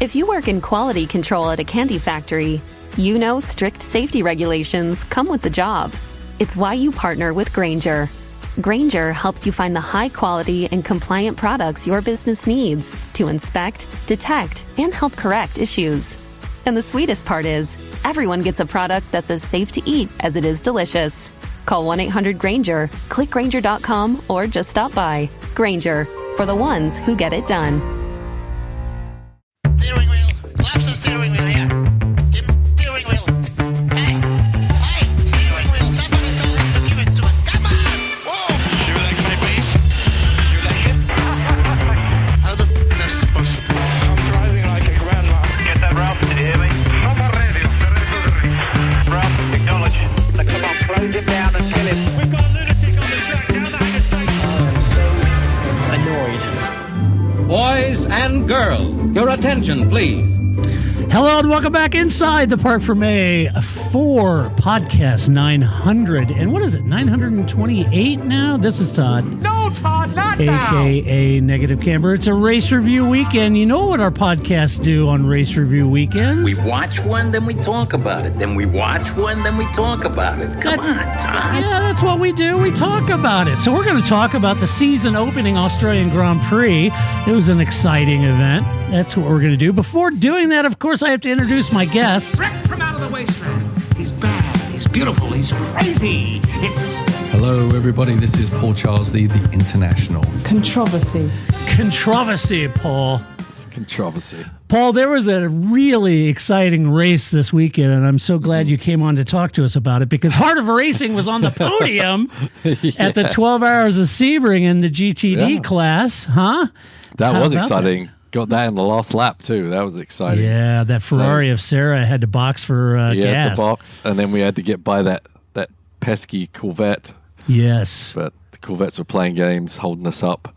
If you work in quality control at a candy factory, you know strict safety regulations come with the job. It's why you partner with Grainger. Grainger helps you find the high-quality and compliant products your business needs to inspect, detect, and help correct issues. And the sweetest part is, everyone gets a product that's as safe to eat as it is delicious. Call 1-800-GRAINGER, click Grainger.com, or just stop by. Grainger, for the ones who get it done. Steering wheel. Lots of steering wheel here. Give him steering wheel. Hey, steering wheel. Somebody tell him to give it to him. Come on. Whoa. You like my bass? You like it? How the that's possible? I'm driving like a grandma. Get that, Ralph? Did you hear me? On the radio. Ralph, acknowledge. Now, come on, close him down and kill him. We've got a lunatic on the track down the interstate. I'm so annoyed. Boys and girls, your attention, please. Hello and welcome back inside the Park for May for podcast 900. And what is it, 928 now? This is Todd. No, Todd, not now. AKA Negative Camber. It's a race review weekend. You know what our podcasts do on race review weekends? We watch one, then we talk about it. Then we watch one, then we talk about it. Come on, Todd. Yeah, that's what we do. We talk about it. So we're going to talk about the season opening Australian Grand Prix. It was an exciting event. That's what we're going to do. Before doing that, of course, I have to introduce my guests. Wrecked from out of the wasteland. He's bad, he's beautiful, he's crazy. It's Hello, everybody. This is Paul Charles, the International. Controversy, Paul. Controversy. Paul, there was a really exciting race this weekend, and I'm so glad you came on to talk to us about it because Heart of Racing was on the podium at the 12 Hours of Sebring in the GTD class, huh? That How was about exciting. Got that in the last lap, too. That was exciting. Yeah, that Ferrari of Sarah had to box for gas. the box, and then we had to get by that pesky Corvette. Yes. But the Corvettes were playing games, holding us up.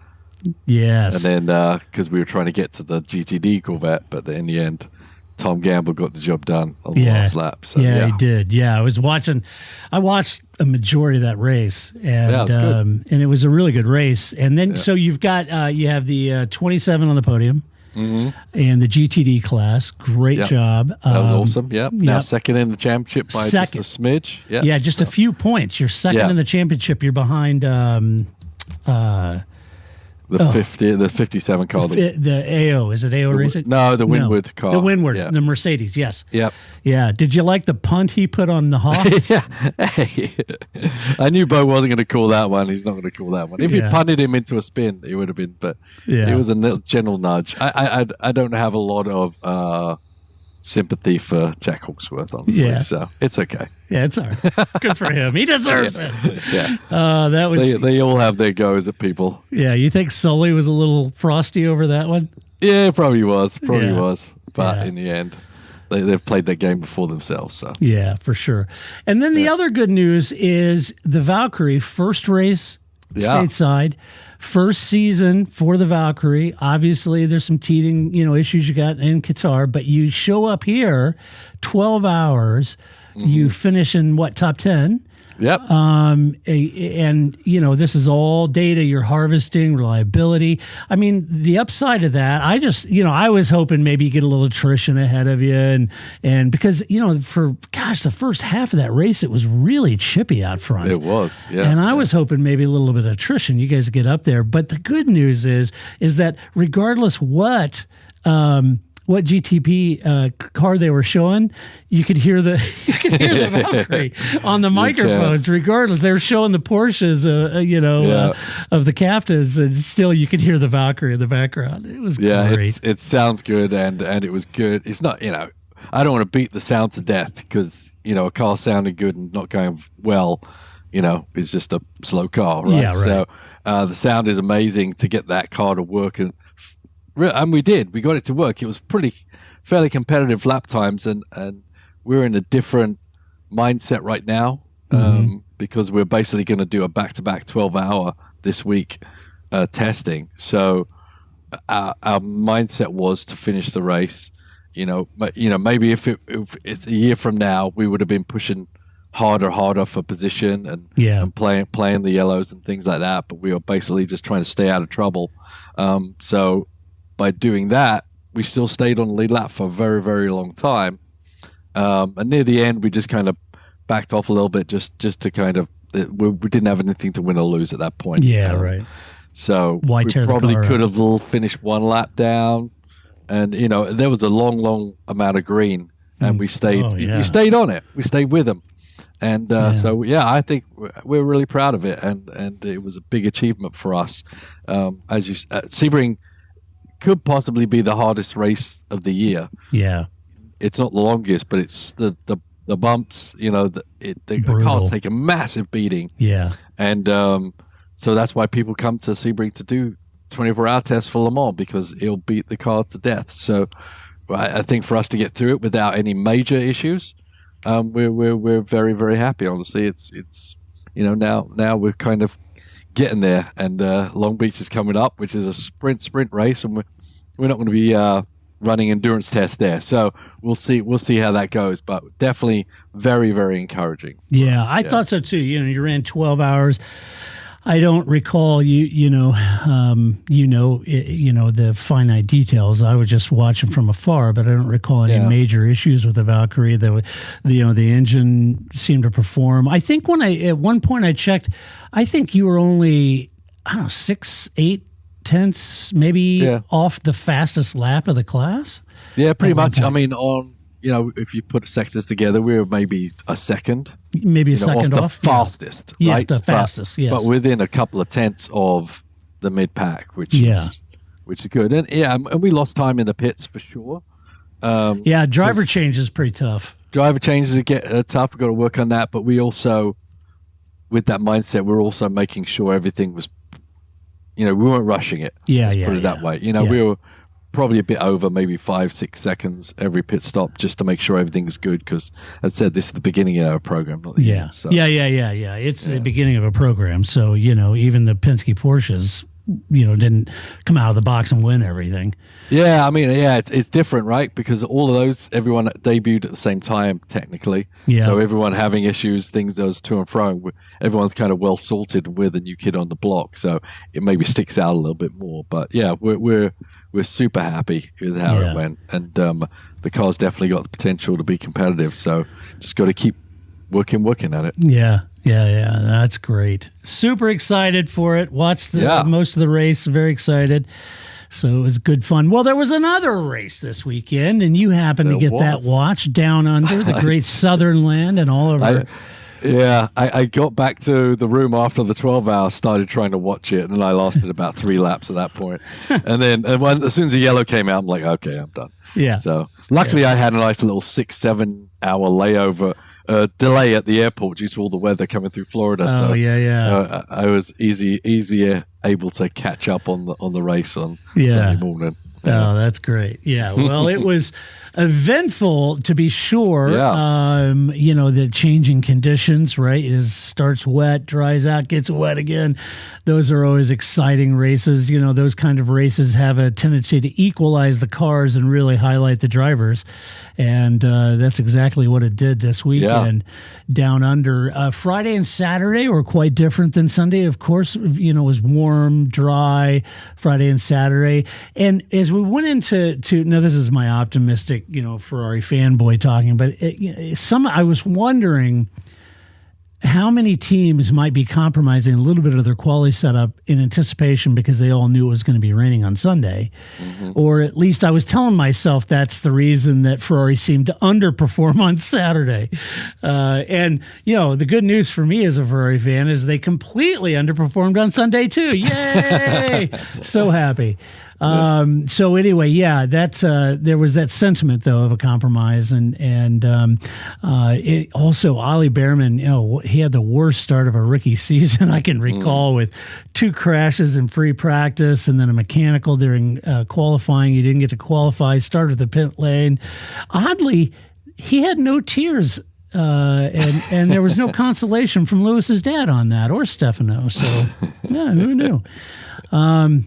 Yes. And then, because we were trying to get to the GTD Corvette, but in the end, Tom Gamble got the job done on the last lap. So, yeah, he did. Yeah, I watched a majority of that race, and it was good. And it was a really good race. And then, so you've got you have the 27 on the podium, and the GTD class. Great job. That was awesome. Yeah. Now second in the championship by just a smidge. Yeah. Yeah, just a few points. You're second in the championship. You're behind. The 57 car. The AO. Is it AO Racing? No, the Windward car. The Windward, the Mercedes, yes. Yep. Yeah. Did you like the punt he put on the Hawk? Yeah. Hey. I knew Bo wasn't going to call that one. He's not going to call that one. If he punted him into a spin, it would have been, but it was a little gentle nudge. I don't have a lot of sympathy for Jack Hawksworth, honestly, so it's okay. Yeah, it's all right. Good for him. He deserves it. Yeah. That was. They all have their goes at people. Yeah, you think Sully was a little frosty over that one? Yeah, probably was. But in the end, they've played that game before themselves. So yeah, for sure. And then the other good news is the Valkyrie first race stateside. First season for the Valkyrie. Obviously, there's some teething, issues you got in Qatar, but you show up here, 12 hours. You finish in top 10? Yep. And this is all data you're harvesting, reliability. I mean, the upside of that, I was hoping maybe you get a little attrition ahead of you, and because the first half of that race, it was really chippy out front. It was, yeah. And I was hoping maybe a little bit of attrition. You guys get up there, but the good news is that regardless what GTP car they were showing, you could hear the Valkyrie on the microphones. Regardless, they were showing the Porsches, of the captains, and still you could hear the Valkyrie in the background. It was great. It sounds good, and it was good. It's not, I don't want to beat the sound to death because a car sounding good and not going well, is just a slow car, right? Yeah, right. So the sound is amazing to get that car to work and we did. We got it to work. It was fairly competitive lap times, and we're in a different mindset right now because we're basically going to do a back-to-back 12-hour this week testing. So our mindset was to finish the race. Maybe if it's a year from now, we would have been pushing harder for position and playing the yellows and things like that. But we were basically just trying to stay out of trouble. So by doing that, we still stayed on the lead lap for a very, very long time. And near the end, we just kind of backed off a little bit just to kind of, we didn't have anything to win or lose at that point. Yeah, right. So Why we tear the probably car could up? have finished one lap down. And, there was a long, long amount of green. And we stayed we stayed on it. We stayed with them. And so, I think we're really proud of it. And it was a big achievement for us. Sebring could possibly be the hardest race of the year. Yeah. It's not the longest, but it's the bumps, the cars take a massive beating. Yeah. And so that's why people come to Sebring to do 24-hour tests for Le Mans, because it'll beat the car to death. So I think for us to get through it without any major issues, we're very, very happy. Honestly, it's now we're kind of getting there, and Long Beach is coming up, which is a sprint race, and we're not going to be running endurance tests there. So we'll see how that goes, but definitely very, very encouraging. Yeah, I thought so too. You ran 12 hours. I don't recall the finite details. I was just watching from afar, but I don't recall any major issues with the Valkyrie. The engine seemed to perform. I think at one point I checked, I think you were only 6-8 tenths maybe off the fastest lap of the class. Yeah, pretty much. I mean, if you put sectors together, we were maybe a second. Maybe a second off the fastest, yeah. right? Yeah, the fastest, yes. But within a couple of tenths of the mid-pack, which is good. And we lost time in the pits for sure. Driver change is pretty tough. Driver changes get tough. We've got to work on that. But we also, with that mindset, we're also making sure everything was, we weren't rushing it. Let's put it that way. We were probably a bit over, maybe 5-6 seconds every pit stop, just to make sure everything is good. Because, as I said, this is the beginning of our program, not the end. So. Yeah. It's the beginning of a program. So, even the Penske Porsches, didn't come out of the box and win everything. Yeah, I mean, it's different, right? Because all of those, everyone debuted at the same time, technically. Yeah. So everyone having issues, things goes to and fro. Everyone's kind of well sorted with a new kid on the block, so it maybe sticks out a little bit more. But yeah, we're super happy with how it went, and the car's definitely got the potential to be competitive. So just got to keep working at it. Yeah. That's great. Super excited for it. Watched most of the race. Very excited. So it was good fun. Well, there was another race this weekend, and you happened to get that watch Down Under, the great Southern Land, and all over. I got back to the room after the 12 hours, started trying to watch it, and I lasted about 3 laps at that point. And then as soon as the yellow came out, I'm like, okay, I'm done. Yeah. So luckily I had a nice little 6-7 hour layover. Delay at the airport due to all the weather coming through Florida. I was easier able to catch up on the race on Sunday morning. Oh, that's great. Yeah. Well, it was eventful to be sure. Yeah. The changing conditions, right? It starts wet, dries out, gets wet again. Those are always exciting races. Those kind of races have a tendency to equalize the cars and really highlight the drivers. And that's exactly what it did this weekend. Down Under. Friday and Saturday were quite different than Sunday. Of course, it was warm, dry Friday and Saturday. And as we went into now, this is my optimistic, Ferrari fanboy talking, but I was wondering how many teams might be compromising a little bit of their quality setup in anticipation because they all knew it was going to be raining on Sunday. Mm-hmm. Or at least I was telling myself that's the reason that Ferrari seemed to underperform on Saturday. And the good news for me as a Ferrari fan is they completely underperformed on Sunday too. Yay! So happy. So anyway, that's there was that sentiment though of a compromise, and it also Ollie Behrman, he had the worst start of a rookie season I can recall, with 2 crashes in free practice and then a mechanical during qualifying. He didn't get to qualify. Started the pit lane. Oddly, he had no tears. And there was no consolation from Lewis's dad on that, or Stefano. So who knew?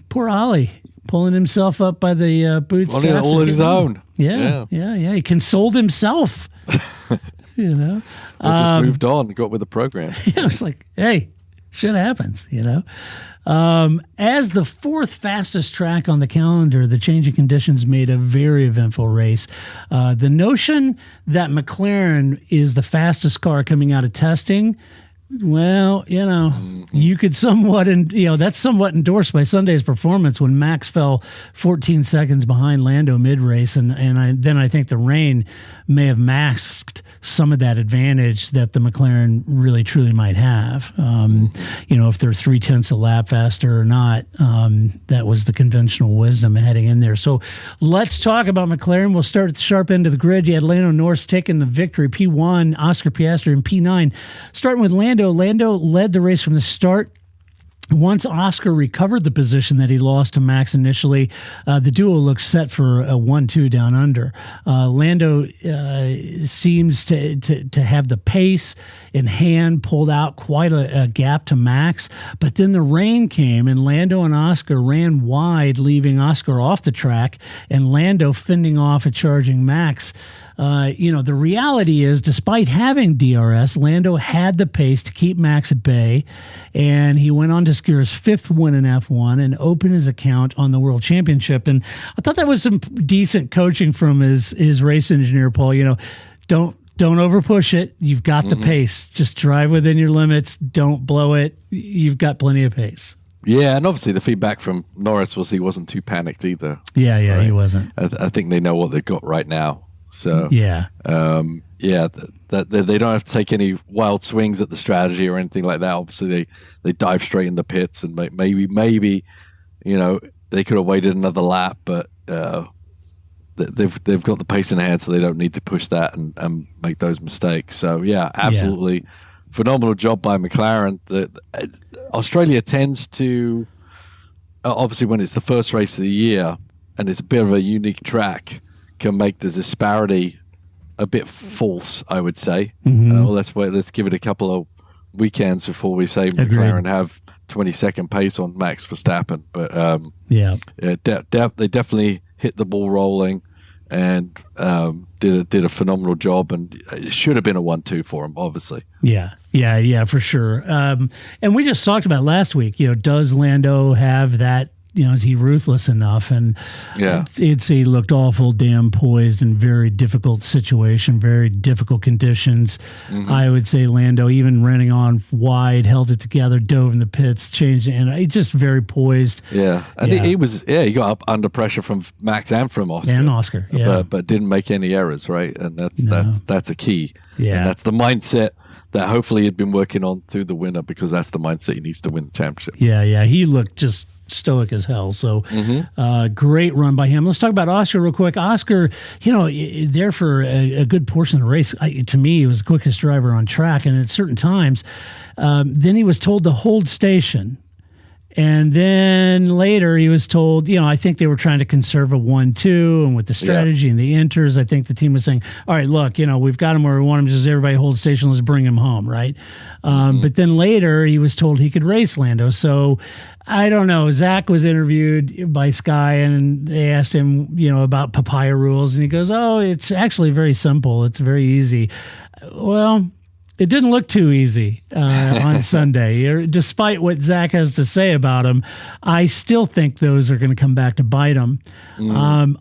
Poor Ollie. Pulling himself up by the bootstraps. All on his own. Yeah. He consoled himself. Just moved on, got with the program. It was like, hey, shit happens, As the fourth fastest track on the calendar, the changing conditions made a very eventful race. The notion that McLaren is the fastest car coming out of testing, well, you could somewhat, that's somewhat endorsed by Sunday's performance when Max fell 14 seconds behind Lando mid-race, and then I think the rain may have masked some of that advantage that the McLaren really truly might have. If they're 0.3 a lap faster or not, that was the conventional wisdom heading in there. So let's talk about McLaren. We'll start at the sharp end of the grid. You had Lando Norris taking the victory, P1, Oscar Piastri in P9. Starting with Lando led the race from the start. Once Oscar recovered the position that he lost to Max initially, the duo looked set for a 1-2 down under. Lando seems to have the pace in hand, pulled out quite a gap to Max, but then the rain came and Lando and Oscar ran wide, leaving Oscar off the track and Lando fending off a charging Max. The reality is, despite having DRS, Lando had the pace to keep Max at bay, and he went on to secure his fifth win in F1 and open his account on the World Championship. And I thought that was some decent coaching from his race engineer, Paul. Don't overpush it. You've got the pace. Just drive within your limits. Don't blow it. You've got plenty of pace. Yeah, and obviously the feedback from Norris was he wasn't too panicked either. Yeah, right? He wasn't. I think they know what they've got right now. So that they don't have to take any wild swings at the strategy or anything like that. Obviously, they dive straight in the pits, and maybe they could have waited another lap, but they've got the pace in hand, so they don't need to push that and make those mistakes. So absolutely phenomenal job by McLaren. Australia tends to obviously when it's the first race of the year and it's a bit of a unique track, can make the disparity a bit false, I would say. Let's give it a couple of weekends before we say McLaren have 22nd pace on Max Verstappen. But they definitely hit the ball rolling and did a phenomenal job, and it should have been a 1-2 for him, obviously. Yeah, for sure. And we just talked about last week, does Lando have that, is he ruthless enough? And he looked awful, damn poised in very difficult situation, very difficult conditions. I would say Lando, even running on wide, held it together, dove in the pits, changed it, and just very poised. Yeah, and he got up under pressure from Max and from Oscar. But didn't make any errors, right? And that's a key. Yeah, and that's the mindset that hopefully he'd been working on through the winter, because that's the mindset he needs to win the championship. Yeah, he looked just stoic as hell. So great run by him. Let's talk about Oscar real quick. Oscar, there for a good portion of the race, to me, he was the quickest driver on track. And at certain times, then he was told to hold station. And then later he was told, I think they were trying to conserve a 1-2, and with the strategy and the inters, I think the team was saying, all right, look, we've got him where we want him, just everybody hold station, let's bring him home, right? But then later he was told he could race Lando. So I don't know. Zach was interviewed by Sky, and they asked him, about papaya rules, and he goes, oh, it's actually very simple. It's very easy. Well, it didn't look too easy on Sunday. Despite what Zach has to say about him, I still think those are going to come back to bite him.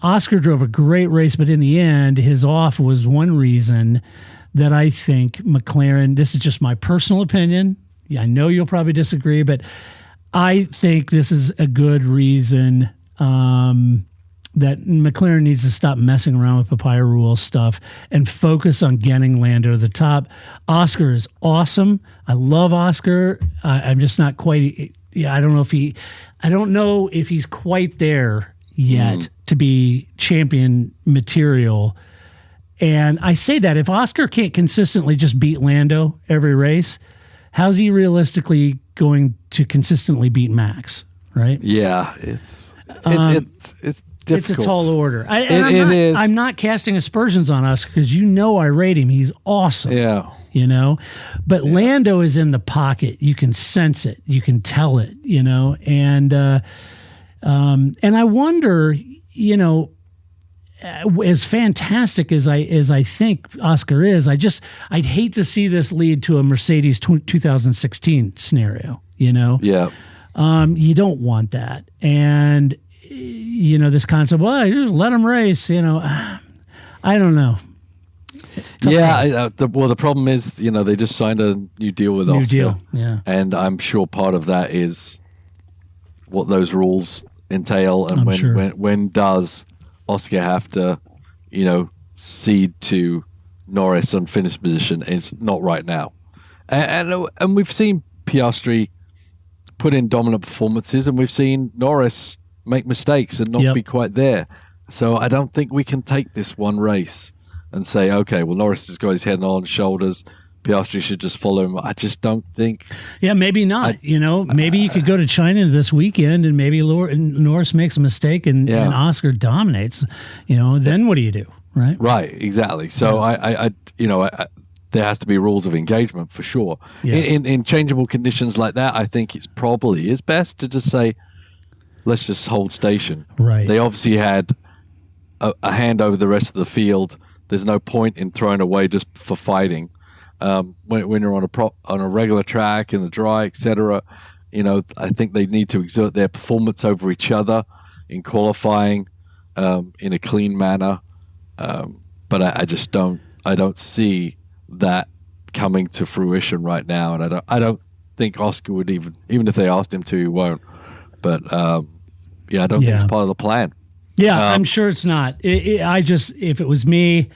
Oscar drove a great race, but in the end, his off was one reason that I think McLaren, this is just my personal opinion. I know you'll probably disagree, but I think this is a good reason that McLaren needs to stop messing around with papaya rule stuff and focus on getting Lando to the top. Oscar is awesome. I love Oscar. I'm just not quite. I don't know if he's quite there yet to be champion material. And I say that if Oscar can't consistently just beat Lando every race, how's he realistically going to consistently beat Max? Right? Yeah, it's difficult. It's a tall order. I'm not casting aspersions on us, because I rate him. He's awesome. Yeah. But Lando is in the pocket. You can sense it. You can tell it. And I wonder, as fantastic as I think Oscar is, I'd hate to see this lead to a Mercedes 2016 scenario. Yeah. You don't want that. And, this concept, well, just let them race, I don't know. The problem is, they just signed a new deal with Oscar. Deal, yeah. And I'm sure part of that is what those rules entail, and when does Oscar have to, cede to Norris on finish position? It's not right now. And we've seen Piastri put in dominant performances, and we've seen Norris make mistakes and not be quite there. So I don't think we can take this one race and say, okay, well, Norris has got his head on his shoulders, Piastri should just follow him. I just don't think. Yeah, maybe not. Maybe you could go to China this weekend and maybe Norris makes a mistake and Oscar dominates. Then what do you do? Right. Right. Exactly. So there has to be rules of engagement for sure. Yeah. In changeable conditions like that, I think it's probably is best to just say, let's just hold station. Right. They obviously had a hand over the rest of the field. There's no point in throwing away just for fighting. When you're on a regular track in the dry, etc., I think they need to exert their performance over each other in qualifying in a clean manner. But I just don't see that coming to fruition right now, and I don't think Oscar would even if they asked him to, he won't. But I don't think it's part of the plan. Yeah, I'm sure it's not. If it was me,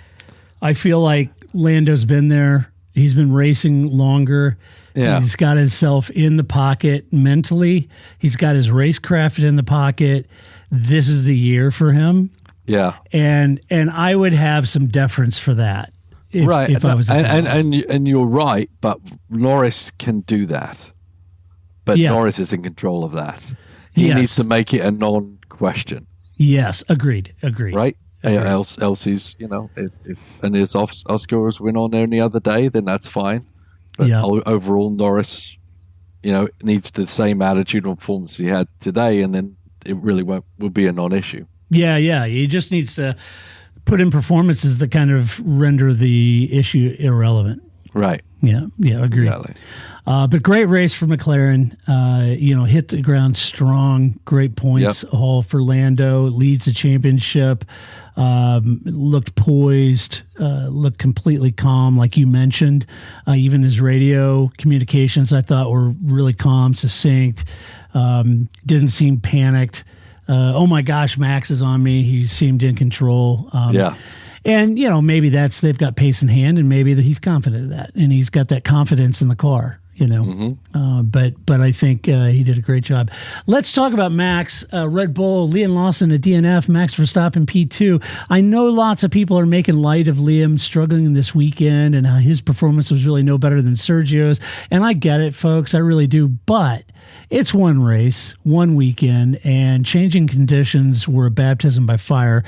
I feel like Lando's been there. He's been racing longer. Yeah. He's got himself in the pocket mentally. He's got his racecraft in the pocket. This is the year for him. Yeah. And I would have some deference for that. If I was and you're right, but Norris can do that. But Norris is in control of that. He needs to make it a non-question. Yes, agreed. Right? Agreed. Else he's, if Oscar was win on there any other day, then that's fine. But overall, Norris, needs the same attitude and performance he had today, and then it really will be a non-issue. Yeah. He just needs to put in performances that kind of render the issue irrelevant. Right. Yeah, agreed. Exactly. But great race for McLaren. Hit the ground strong. Great points haul for Lando. Leads the championship. Looked poised. Looked completely calm, like you mentioned. Even his radio communications, I thought, were really calm, succinct. Didn't seem panicked. Oh my gosh, Max is on me. He seemed in control. And, maybe they've got pace in hand, and maybe that he's confident of that, and he's got that confidence in the car, But I think he did a great job. Let's talk about Max, Red Bull, Liam Lawson at DNF, Max Verstappen P2. I know lots of people are making light of Liam struggling this weekend and how his performance was really no better than Sergio's. And I get it, folks. I really do. But it's one race, one weekend, and changing conditions were a baptism by fire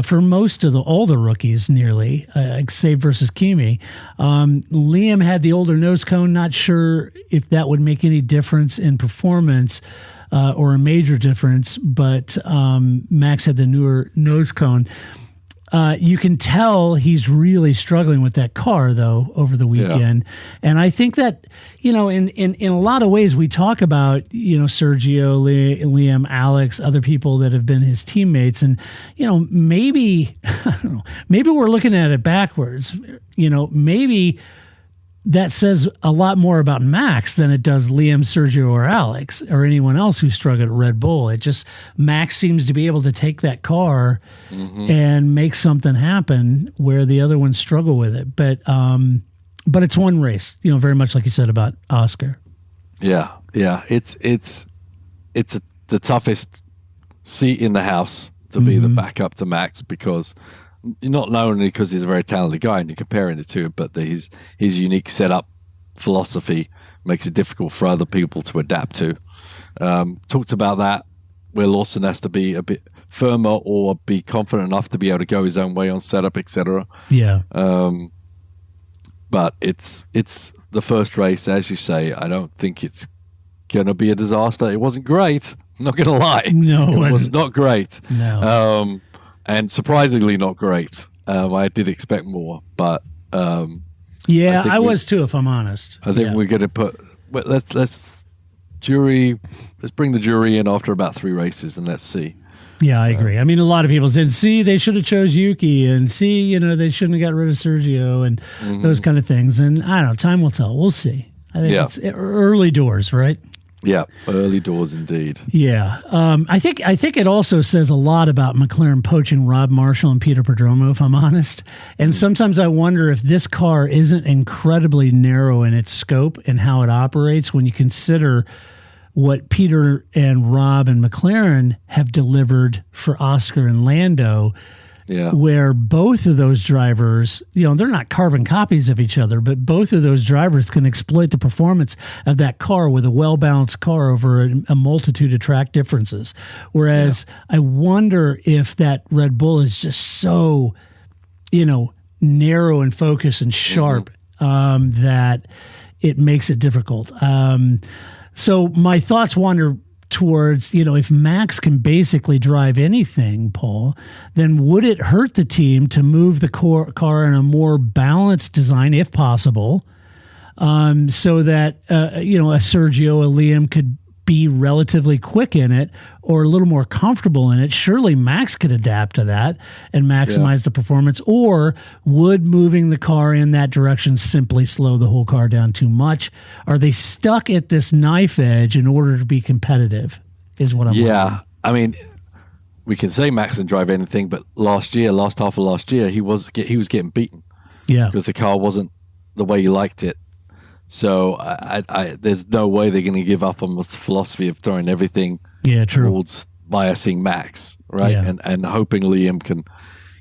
for most of all the rookies, nearly, save versus Kimi. Liam had the older nose cone. Not sure if that would make any difference in performance or a major difference, but Max had the newer nose cone. You can tell he's really struggling with that car, though, over the weekend. Yeah. And I think that, in a lot of ways, we talk about, Sergio, Liam, Alex, other people that have been his teammates. And, maybe, I don't know, maybe we're looking at it backwards. Maybe that says a lot more about Max than it does Liam, Sergio, or Alex, or anyone else who struggled at Red Bull. Max seems to be able to take that car and make something happen where the other ones struggle with it. But it's one race, very much like you said about Oscar. Yeah. It's the toughest seat in the house to be the backup to Max, because not only because he's a very talented guy and you're comparing the two, but his unique setup philosophy makes it difficult for other people to adapt to. Talked about that, where Lawson has to be a bit firmer or be confident enough to be able to go his own way on setup, etc. Yeah. But it's the first race, as you say. I don't think it's going to be a disaster. It wasn't great. I'm not going to lie. No, it was not great. No. And surprisingly not great. I did expect more, but I was too, if I'm honest. I think we're going to let's let's bring the jury in after about 3 races and let's see. Yeah, I agree. I mean, a lot of people said, see, they should have chose Yuki, and see, they shouldn't have got rid of Sergio, and those kind of things. And I don't know, time will tell. We'll see. I think it's early doors, right? Yeah, early doors indeed. Yeah. I think it also says a lot about McLaren poaching Rob Marshall and Peter Perdomo, if I'm honest. And sometimes I wonder if this car isn't incredibly narrow in its scope and how it operates when you consider what Peter and Rob and McLaren have delivered for Oscar and Lando, where both of those drivers, they're not carbon copies of each other, but both of those drivers can exploit the performance of that car with a well-balanced car over a multitude of track differences. Whereas I wonder if that Red Bull is just so, narrow and focused and sharp that it makes it difficult. So my thoughts wander towards, if Max can basically drive anything, Paul, then would it hurt the team to move the car in a more balanced design, if possible, so that, a Sergio, a Liam could be relatively quick in it or a little more comfortable in it? Surely Max could adapt to that and maximize the performance. Or would moving the car in that direction simply slow the whole car down too much? Are they stuck at this knife edge in order to be competitive is what I'm wondering. I mean, we can say Max can drive anything, but last half of last year, he was getting beaten. Yeah. Because the car wasn't the way he liked it. So there's no way they're going to give up on the philosophy of throwing everything towards biasing Max, right? Yeah. And hoping Liam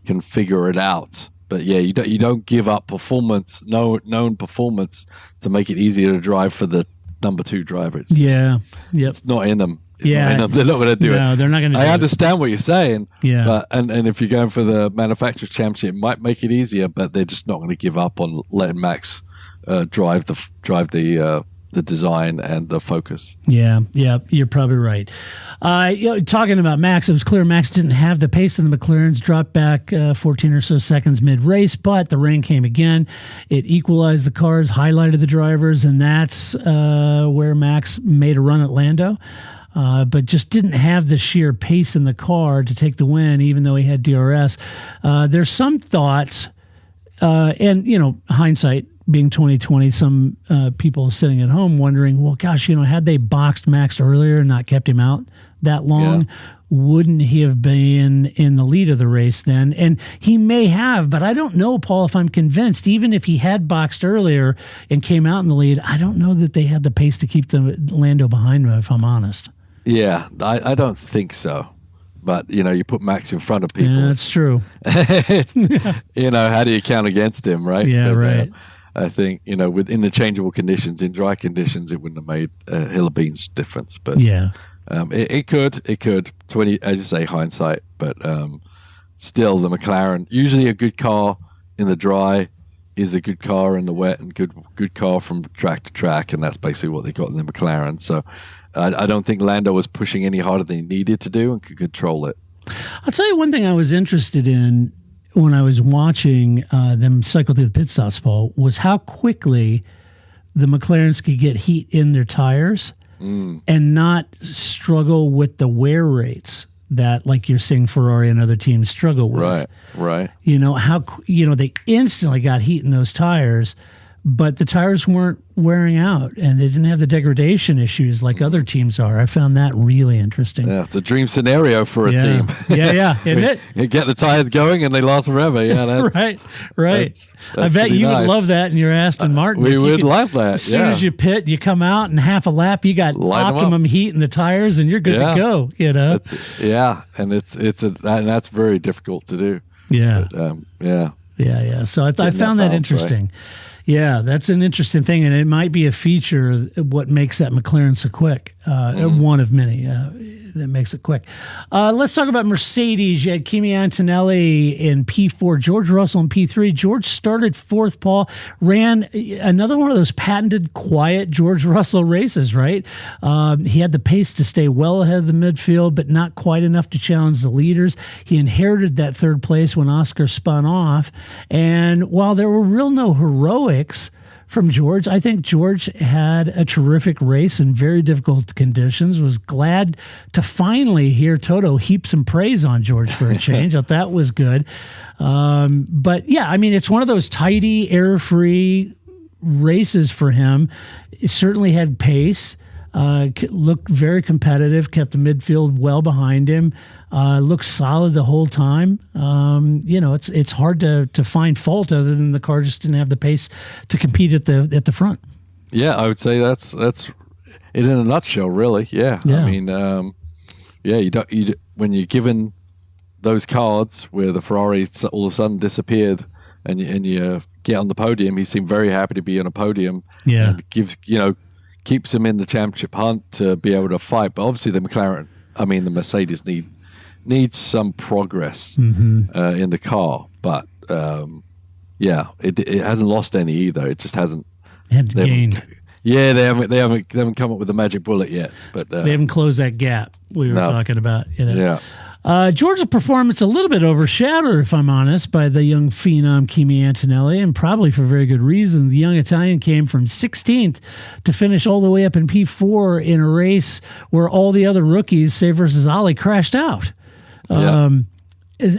can figure it out. But you don't give up known performance to make it easier to drive for the number 2 driver. It's not in them. They're not going to do it. No, they're not going to do it. I understand what you're saying. Yeah. But, and if you're going for the manufacturer's championship, it might make it easier, but they're just not going to give up on letting Max drive the design and the focus. Yeah, you're probably right. Talking about Max, it was clear Max didn't have the pace of the McLarens, dropped back 14 or so seconds mid-race, but the rain came again. It equalized the cars, highlighted the drivers, and that's where Max made a run at Lando. But just didn't have the sheer pace in the car to take the win, even though he had DRS. There's some thoughts, and hindsight being 2020, some people sitting at home wondering, well, gosh, had they boxed Max earlier and not kept him out that long, wouldn't he have been in the lead of the race then? And he may have, but I don't know, Paul, if I'm convinced, even if he had boxed earlier and came out in the lead, I don't know that they had the pace to keep the Lando behind him, if I'm honest. Yeah, I don't think so. But, you put Max in front of people. Yeah, that's true. How do you count against him, right? Yeah, right. I think, with interchangeable conditions, in dry conditions, it wouldn't have made a hill of beans difference. But it could, 20, as you say, hindsight. But still, the McLaren, usually a good car in the dry is a good car in the wet and good car from track to track. And that's basically what they got in the McLaren. So I don't think Lando was pushing any harder than he needed to do and could control it. I'll tell you one thing I was interested in when I was watching them cycle through the pit stops, Paul, was how quickly the McLarens could get heat in their tires and not struggle with the wear rates that, like you're seeing Ferrari and other teams struggle with. Right. They instantly got heat in those tires, but the tires weren't wearing out and they didn't have the degradation issues like other teams are. I found that really interesting. Yeah, it's a dream scenario for a team. Yeah. Isn't it? You get the tires going and they last forever. Yeah, that's, right. I bet you would love that in your Aston Martin. We would love that. As soon as you pit, you come out and half a lap, you got optimum heat in the tires and you're good to go. And that's very difficult to do. Yeah. But, So I found that interesting. Right? Yeah, that's an interesting thing, and it might be a feature of what makes that McLaren so quick. One of many that makes it quick. Let's talk about Mercedes. You had Kimi Antonelli in P4, George Russell in P3. George started fourth, Paul, ran another one of those patented quiet George Russell races, right? He had the pace to stay well ahead of the midfield, but not quite enough to challenge the leaders. He inherited that third place when Oscar spun off, and while there were no heroics from George. I think George had a terrific race in very difficult conditions. Was glad to finally hear Toto heap some praise on George for a change. I thought that was good. But yeah, I mean, it's one of those tidy, error-free races for him. It certainly had pace. Looked very competitive, kept the midfield well behind him, looked solid the whole time. It's hard to find fault other than the car just didn't have the pace to compete at the front. Yeah, I would say that's it in a nutshell, really. Yeah. I mean, when you're given those cards where the Ferrari all of a sudden disappeared and you get on the podium, he seemed very happy to be on a podium. Yeah, and keeps him in the championship hunt to be able to fight. But obviously the Mercedes needs some progress in the car. But it hasn't lost any either. It just hasn't gained. Yeah, they haven't come up with the magic bullet yet. But they haven't closed that gap we were talking about. Yeah. George's performance a little bit overshadowed, if I'm honest, by the young phenom Kimi Antonelli, and probably for very good reason. The young Italian came from 16th to finish all the way up in P4 in a race where all the other rookies, say versus Ali, crashed out. Yeah.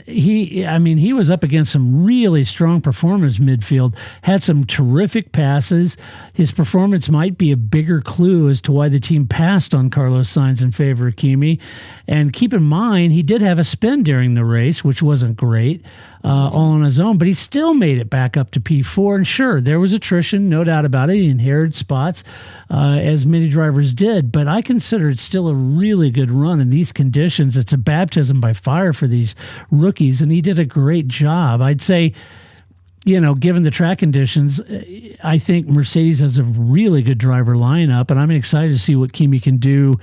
He was up against some really strong performers midfield, had some terrific passes. His performance might be a bigger clue as to why the team passed on Carlos Sainz in favor of Kimi. And keep in mind, he did have a spin during the race, which wasn't great, all on his own, but he still made it back up to P4. And sure, there was attrition, no doubt about it. He inherited spots, as many drivers did, but I consider it still a really good run in these conditions. It's a baptism by fire for these rookies, and he did a great job. I'd say, given the track conditions, I think Mercedes has a really good driver lineup, and I'm excited to see what Kimi can do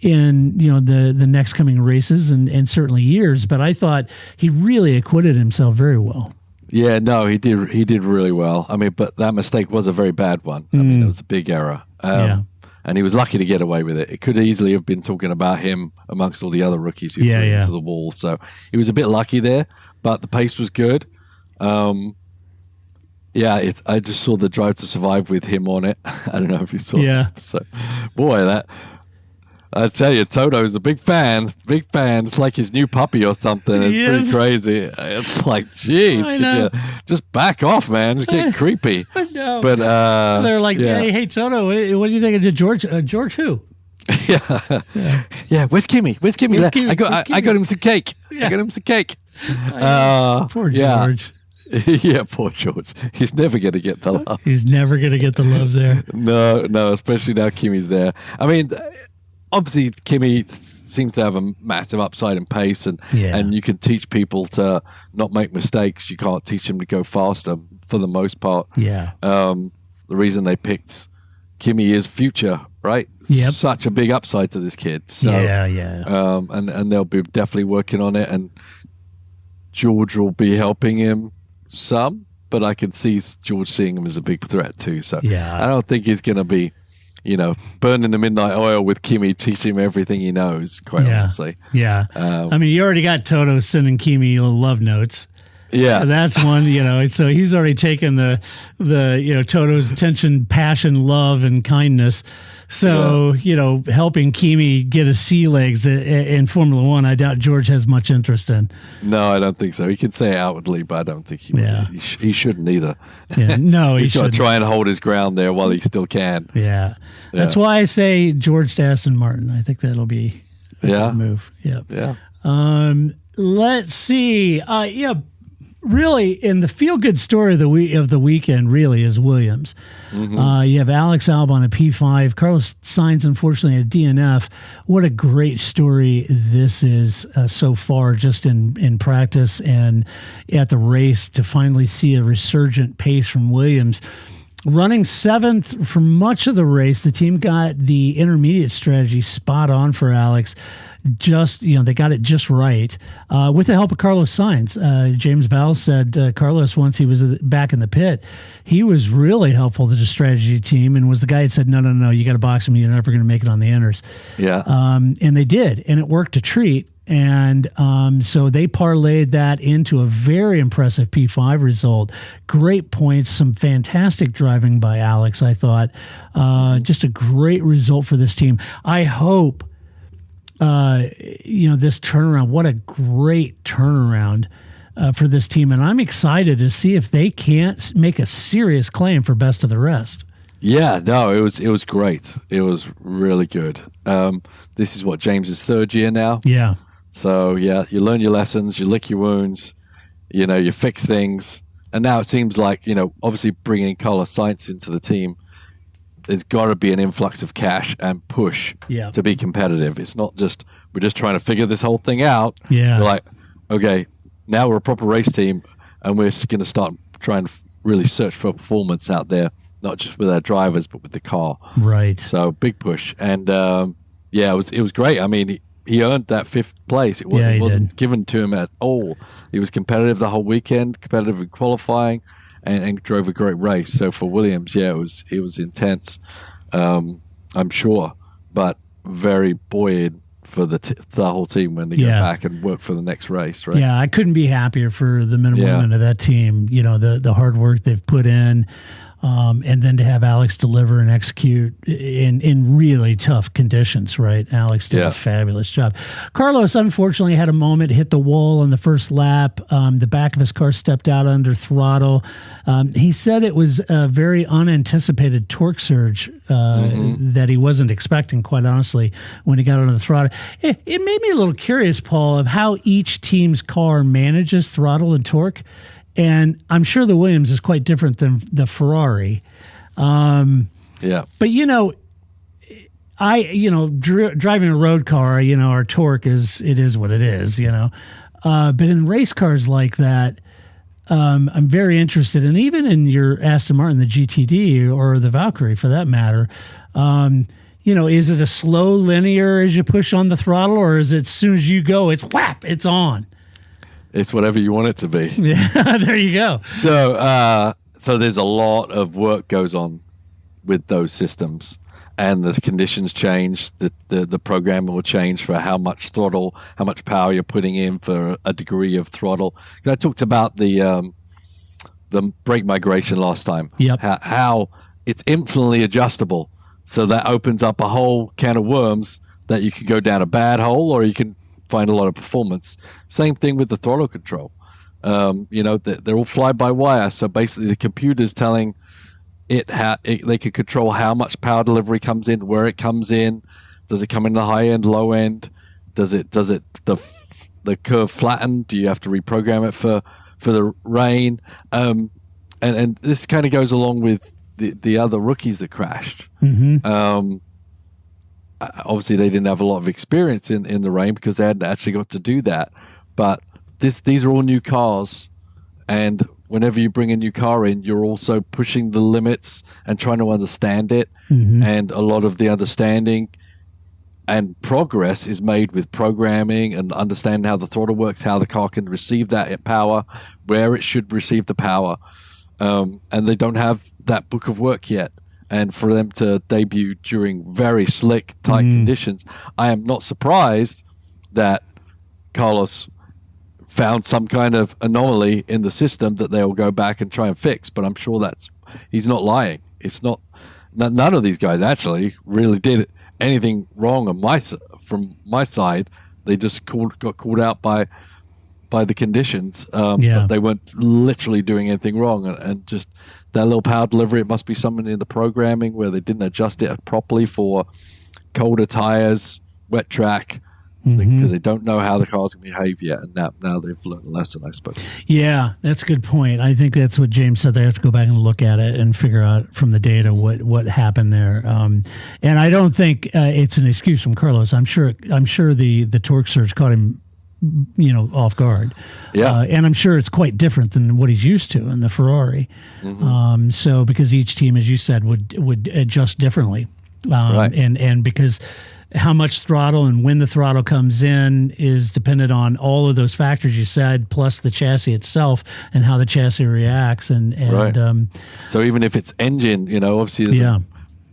in the next coming races and certainly years. But I thought he really acquitted himself very well. Yeah, no, he did really well. I mean, but that mistake was a very bad one. I mean, it was a big error. And he was lucky to get away with it. It could easily have been talking about him amongst all the other rookies who threw into the wall. So he was a bit lucky there, but the pace was good. I just saw the Drive to Survive with him on it. I don't know if you saw that. So, boy, I tell you, Toto's a big fan. It's like his new puppy or something. It's pretty crazy. It's like, geez, could you just back off, man? It's getting creepy. I know. But they're like, hey, Toto, what do you think of George? George who? Yeah. Where's Kimi? I got him some cake. I got him some cake. Poor George. Yeah, poor George. He's never going to get the love. He's never going to get the love there. No, especially now Kimi's there. I mean, obviously Kimi seems to have a massive upside in pace, and you can teach people to not make mistakes. You can't teach them to go faster for the most part. Yeah. The reason they picked Kimi is future, right? Yep. Such a big upside to this kid. So, and they'll be definitely working on it, and George will be helping him some, but I can see George seeing him as a big threat too. So I don't think he's going to be, burning the midnight oil with Kimi, teaching him everything he knows, quite honestly. Yeah. I mean, you already got Toto sending Kimi love notes. Yeah. That's one, so he's already taken the Toto's attention, passion, love, and kindness. So, helping Kimi get his sea legs in Formula One, I doubt George has much interest in. No, I don't think so. He can say it outwardly, but I don't think he shouldn't either. Yeah. No, he's got to try and hold his ground there while he still can. Yeah. That's why I say George to Aston Martin. I think that'll be a good move. Yep. Yeah. Let's see. Really, in the feel-good story of the weekend, really, is Williams. You have Alex Albon at P5, Carlos Sainz, unfortunately, at DNF. What a great story this is so far, just in practice and at the race, to finally see a resurgent pace from Williams. Running 7th for much of the race, the team got the intermediate strategy spot on for Alex. They got it just right with the help of Carlos Sainz. James Vowles said Carlos, once he was back in the pit, he was really helpful to the strategy team and was the guy that said, no, you got to box him. You're never going to make it on the inners. Yeah. And they did, and it worked a treat. And so they parlayed that into a very impressive P5 result. Great points, some fantastic driving by Alex, I thought. Just a great result for this team. I hope, this turnaround, what a great turnaround for this team. And I'm excited to see if they can't make a serious claim for best of the rest. Yeah, no, it was great. It was really good. This is what James's third year now. Yeah. So yeah, you learn your lessons, you lick your wounds, you fix things, and now it seems like obviously bringing Carlos Sainz into the team, there's got to be an influx of cash and push to be competitive. It's not just we're just trying to figure this whole thing out. Yeah, we're like, okay, now we're a proper race team, and we're going to start trying to really search for performance out there. Not just with our drivers, but with the car. Right. So big push, and it was great. I mean, he earned that 5th place. It wasn't given to him at all. He was competitive the whole weekend, competitive in qualifying, and drove a great race. So for Williams, it was intense. I'm sure, but very buoyed for the whole team when they get back and work for the next race. Right? Yeah, I couldn't be happier for the men and women of that team. The hard work they've put in. And then to have Alex deliver and execute in really tough conditions, right? Alex did a fabulous job. Carlos, unfortunately, had a moment, hit the wall on the first lap. The back of his car stepped out under throttle. He said it was a very unanticipated torque surge that he wasn't expecting, quite honestly, when he got under the throttle. It made me a little curious, Paul, of how each team's car manages throttle and torque. And I'm sure the Williams is quite different than the Ferrari. But, driving a road car, our torque is what it is, But in race cars like that, I'm very interested. And even in your Aston Martin, the GTD, or the Valkyrie for that matter, is it a slow linear as you push on the throttle, or is it as soon as you go, it's whap, it's on? It's whatever you want it to be. Yeah, there you go. So there's a lot of work goes on with those systems, and the conditions change. The program will change for how much throttle, how much power you're putting in for a degree of throttle. I talked about the brake migration last time. Yep. How it's infinitely adjustable. So that opens up a whole can of worms that you can go down a bad hole, or you can find a lot of performance. Same thing with the throttle control. They're all fly-by-wire. So basically, the computer's telling it how they can control how much power delivery comes in, where it comes in. Does it come in the high end, low end? Does it the curve flatten? Do you have to reprogram it for the rain? And this kind of goes along with the other rookies that crashed. Mm-hmm. Obviously, they didn't have a lot of experience in the rain because they hadn't actually got to do that. But these are all new cars, and whenever you bring a new car in, you're also pushing the limits and trying to understand it. Mm-hmm. And a lot of the understanding and progress is made with programming and understanding how the throttle works, how the car can receive that power, where it should receive the power. And they don't have that book of work yet. And for them to debut during very slick, tight conditions, I am not surprised that Carlos found some kind of anomaly in the system that they'll go back and try and fix. But I'm sure he's not lying. It's not. None of these guys actually really did anything wrong from my side. They just got called out by the conditions. But they weren't literally doing anything wrong, and just that little power delivery, it must be something in the programming where they didn't adjust it properly for colder tires, wet track, because they don't know how the car's going to behave yet. And now they've learned a lesson, I suppose. Yeah, that's a good point. I think that's what James said. They have to go back and look at it and figure out from the data what happened there. And I don't think it's an excuse from Carlos. I'm sure the torque surge caught him off guard. Yeah. And I'm sure it's quite different than what he's used to in the Ferrari. Mm-hmm. So because each team, as you said, would adjust differently. Right. And because how much throttle and when the throttle comes in is dependent on all of those factors you said, plus the chassis itself and how the chassis reacts. And right. So even if it's engine, obviously there's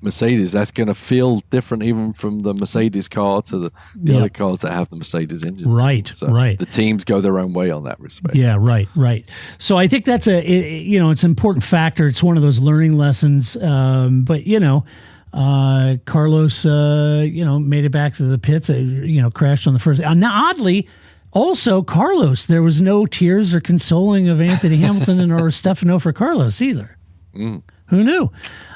Mercedes, that's going to feel different even from the Mercedes car to the other cars that have the Mercedes engine. Right, so right. The teams go their own way on that respect. Yeah, right. So I think that's it's an important factor. It's one of those learning lessons. But Carlos, made it back to the pits. Crashed on the first. Now, oddly, also Carlos, there was no tears or consoling of Anthony Hamilton or Stefano for Carlos either. Who knew?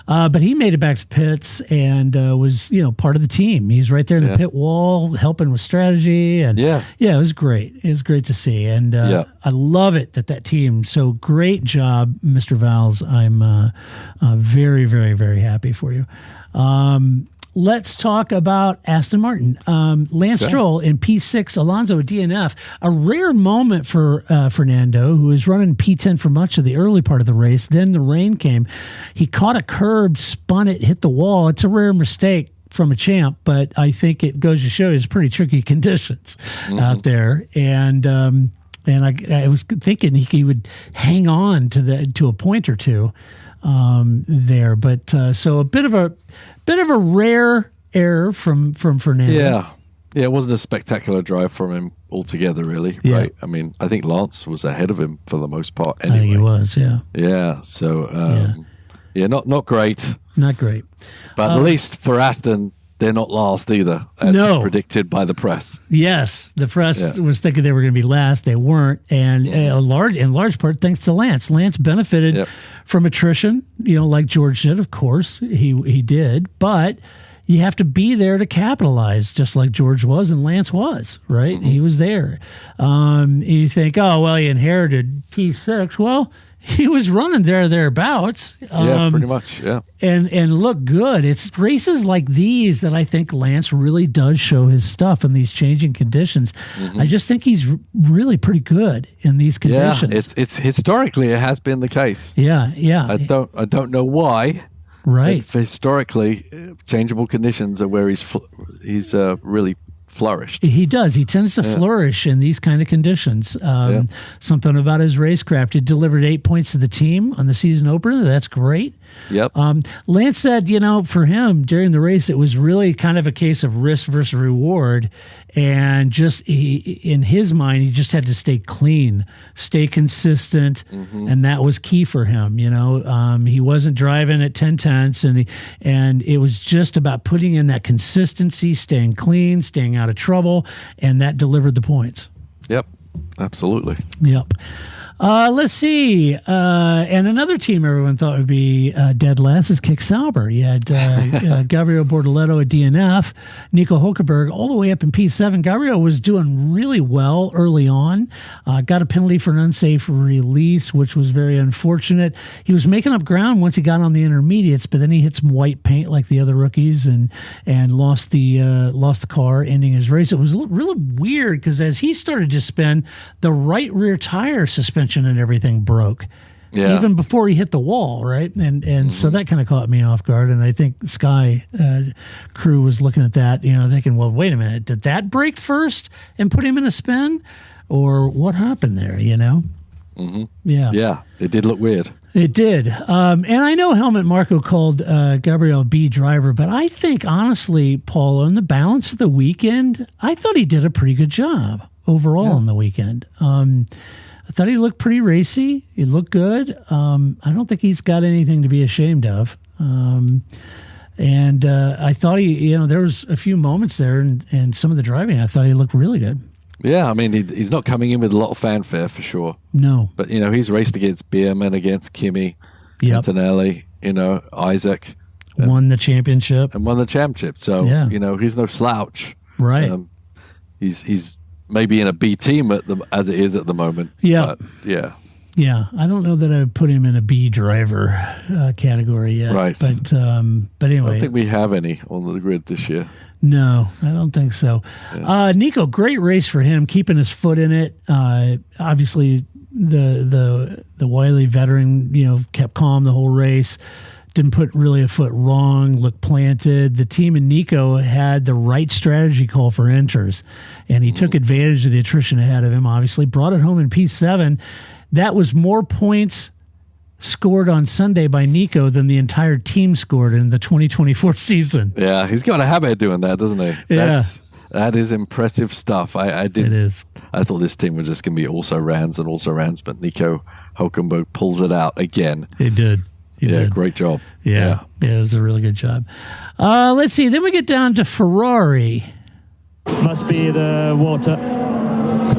But he made it back to pits and was, part of the team. He's right there in the pit wall, helping with strategy. And it was great. It was great to see. And I love it that team. So great job, Mr. Valls. I'm very, very, very happy for you. Let's talk about Aston Martin. Lance Stroll in P6, Alonso DNF. A rare moment for Fernando, who was running P10 for much of the early part of the race. Then the rain came. He caught a curb, spun it, hit the wall. It's a rare mistake from a champ, but I think it goes to show it's pretty tricky conditions out there. And I was thinking he would hang on to a point or two there. But so a bit of a rare error from Fernando. Yeah, it wasn't a spectacular drive from him altogether, really. Yeah. Right? I mean, I think Lance was ahead of him for the most part. Anyway. I think he was. Yeah. Yeah. So, not great. Not great. But at least for Aston, they're not last either, as predicted by the press. Yes, the press was thinking they were going to be last. They weren't, and in large part thanks to Lance. Lance benefited from attrition, like George did. Of course, he did, but you have to be there to capitalize, just like George was and Lance was. Right, he was there. You think, he inherited P6. Well, he was running thereabouts. Pretty much, And look good. It's races like these that I think Lance really does show his stuff in these changing conditions. I just think he's really pretty good in these conditions. Yeah, it's historically it has been the case. Yeah. I don't know why. Right. Historically, changeable conditions are where he's really flourished. He does. He tends to flourish in these kind of conditions. Something about his racecraft. He delivered 8 points to the team on the season opener. That's great. Yep. Lance said, for him during the race, it was really kind of a case of risk versus reward. And just in his mind, he just had to stay clean, stay consistent. And that was key for him. He wasn't driving at 10/10ths, and it was just about putting in that consistency, staying clean, staying out of trouble. And that delivered the points. Yep. Absolutely. Yep. Let's see. And another team everyone thought would be dead last is Kick Sauber. You had Gabriel Bortoleto at DNF, Nico Hulkenberg all the way up in P7. Gabriel was doing really well early on. Got a penalty for an unsafe release, which was very unfortunate. He was making up ground once he got on the intermediates, but then he hit some white paint like the other rookies and lost the car, ending his race. It was really weird because as he started to spin, the right rear tire suspension and everything broke even before he hit the wall, right? And so that kind of caught me off guard. And I think Sky crew was looking at that, thinking, well, wait a minute, did that break first and put him in a spin, or what happened there? Yeah, it did look weird. It did. And I know Helmut Marko called Gabriel B driver, but I think honestly, Paul, on the balance of the weekend, I thought he did a pretty good job overall on the weekend. I thought he looked pretty racy. He looked good. I don't think he's got anything to be ashamed of. And I thought there was a few moments there and some of the driving, I thought he looked really good. Yeah, I mean, he's not coming in with a lot of fanfare for sure. No. But, he's raced against Bierman, against Kimi, Antonelli, Isaac. Won the championship. So, he's no slouch. Right. He's maybe in a B team as it is at the moment. Yeah. But, yeah. I don't know that I would put him in a B driver category yet. Right. But anyway. I don't think we have any on the grid this year. No, I don't think so. Yeah. Nico, great race for him, keeping his foot in it. Obviously, the wily veteran, kept calm the whole race. Didn't put really a foot wrong, looked planted. The team and Nico had the right strategy call for enters, and he took advantage of the attrition ahead of him, obviously. Brought it home in P7. That was more points scored on Sunday by Nico than the entire team scored in the 2024 season. Yeah, he's got a habit of doing that, doesn't he? Yeah. That is impressive stuff. I did. It is. I thought this team was just going to be also rounds, but Nico Hulkenberg pulls it out again. He did. He did. Great job. Yeah, it was a really good job. Let's see. Then we get down to Ferrari. Must be the water.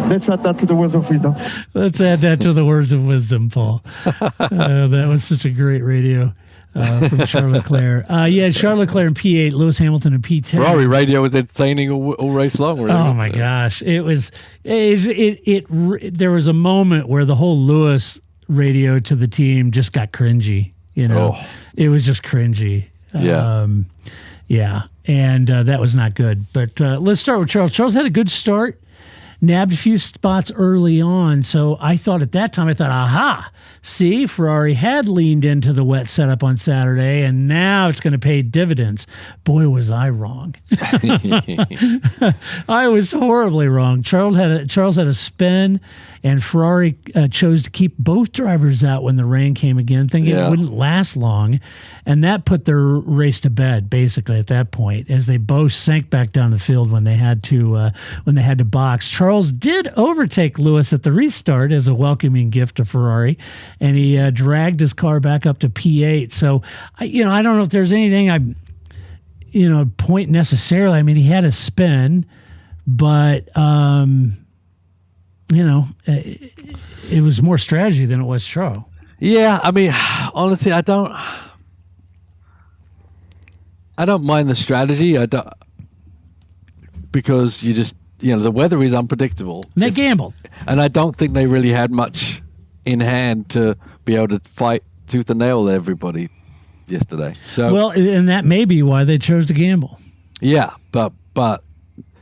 Let's add that to the words of wisdom. Let's add that to the words of wisdom, Paul. That was such a great radio from Charles Leclerc. Charles Leclerc in P8, Lewis Hamilton in P10. Ferrari radio was entertaining all race long. Really, oh my gosh, it was. There was a moment where the whole Lewis radio to the team just got cringy. It was just cringy. Yeah. And that was not good. But let's start with Charles. Charles had a good start, nabbed a few spots early on. So I thought at that time, aha, see, Ferrari had leaned into the wet setup on Saturday, and now it's going to pay dividends. Boy, was I wrong. I was horribly wrong. Charles had a spin, and Ferrari chose to keep both drivers out when the rain came again, thinking it wouldn't last long. And that put their race to bed, basically, at that point, as they both sank back down the field when they had to box. Charles did overtake Lewis at the restart as a welcoming gift to Ferrari, and he dragged his car back up to P8. So, I don't know if there's anything point necessarily. I mean, he had a spin, but it was more strategy than it was show. Yeah, I mean, honestly, I don't mind the strategy. I don't, because you just the weather is unpredictable. They gambled, and I don't think they really had much in hand to be able to fight tooth and nail everybody yesterday. So and that may be why they chose to gamble. Yeah, but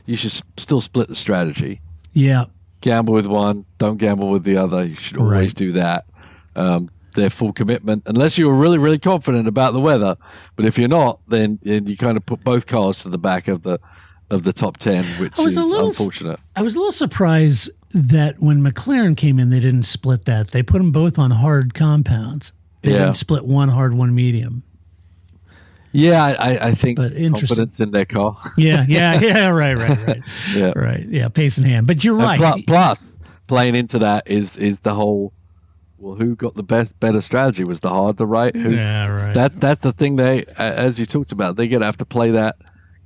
you should still split the strategy. Yeah. Gamble with one, don't gamble with the other. You should always do that. Their full commitment, unless you're really, really confident about the weather. But if you're not, then you kind of put both cars to the back of the top 10, which is unfortunate. I was a little surprised that when McLaren came in, they didn't split that. They put them both on hard compounds. They didn't split one hard, one medium. Yeah, I think it's confidence in their car. Right. Yeah. Right. Yeah, pace in hand. But you're right. Plus, playing into that is the whole, who got the better strategy? Was the hard the right? Right. That's the thing they, as you talked about, they're going to have to play that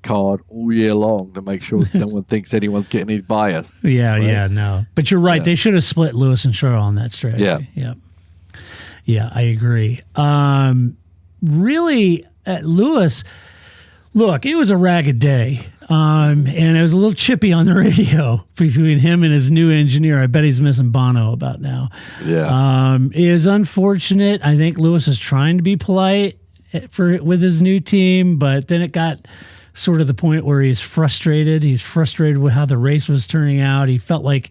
card all year long to make sure no one thinks anyone's getting any bias. No. But you're right. They should have split Lewis and Charles on that strategy. Yeah, I agree. Really, Lewis, look, it was a ragged day. And it was a little chippy on the radio between him and his new engineer. I bet he's missing Bono about now. Yeah. It is unfortunate. I think Lewis is trying to be polite with his new team, but then it got sort of the point where he's frustrated. He's frustrated with how the race was turning out. He felt like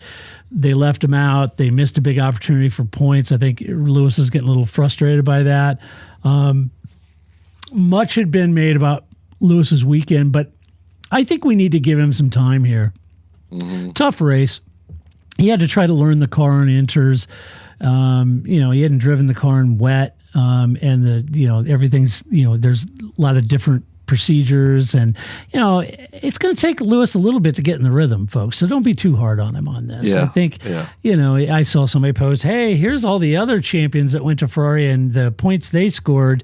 they left him out. They missed a big opportunity for points. I think Lewis is getting a little frustrated by that. Much had been made about Lewis's weekend, but I think we need to give him some time here. Mm-hmm. Tough race. He had to try to learn the car on inters. He hadn't driven the car in wet, and everything's, there's a lot of different procedures, and it's going to take Lewis a little bit to get in the rhythm, folks. So don't be too hard on him on this. I think, I saw somebody post, "Hey, here's all the other champions that went to Ferrari and the points they scored."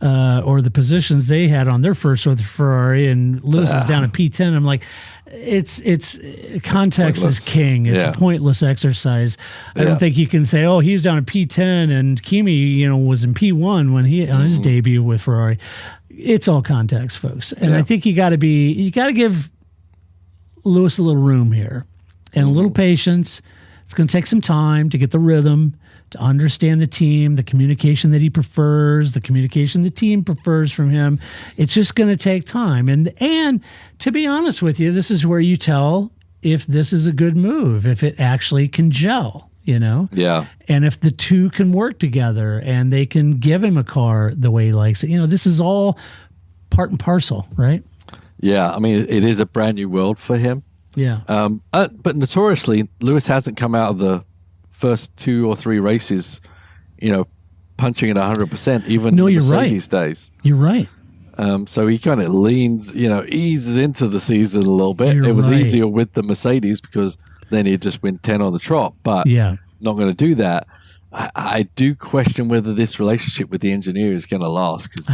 Or the positions they had on their first with Ferrari, and Lewis is down at P10. I'm like, it's context is king. It's a pointless exercise. I don't think you can say, oh, he's down at P10 and Kimi, was in P1 when he on his debut with Ferrari. It's all context, folks. And I think you got to give Lewis a little room here and a little patience. It's going to take some time to get the rhythm, to understand the team, the communication that he prefers, the communication the team prefers from him. It's just going to take time. And to be honest with you, this is where you tell if this is a good move, if it actually can gel, Yeah. And if the two can work together and they can give him a car the way he likes it. This is all part and parcel, right? Yeah. I mean, it is a brand new world for him. Yeah. But notoriously, Lewis hasn't come out of the first 2 or 3 races, punching at 100%, even No, in the you're right. Mercedes days. You're right. So he kind of leans, eases into the season a little bit. You're it was right. easier with the Mercedes because then he'd just win 10 on the trot, but Yeah. not going to do that. I do question whether this relationship with the engineer is going to last because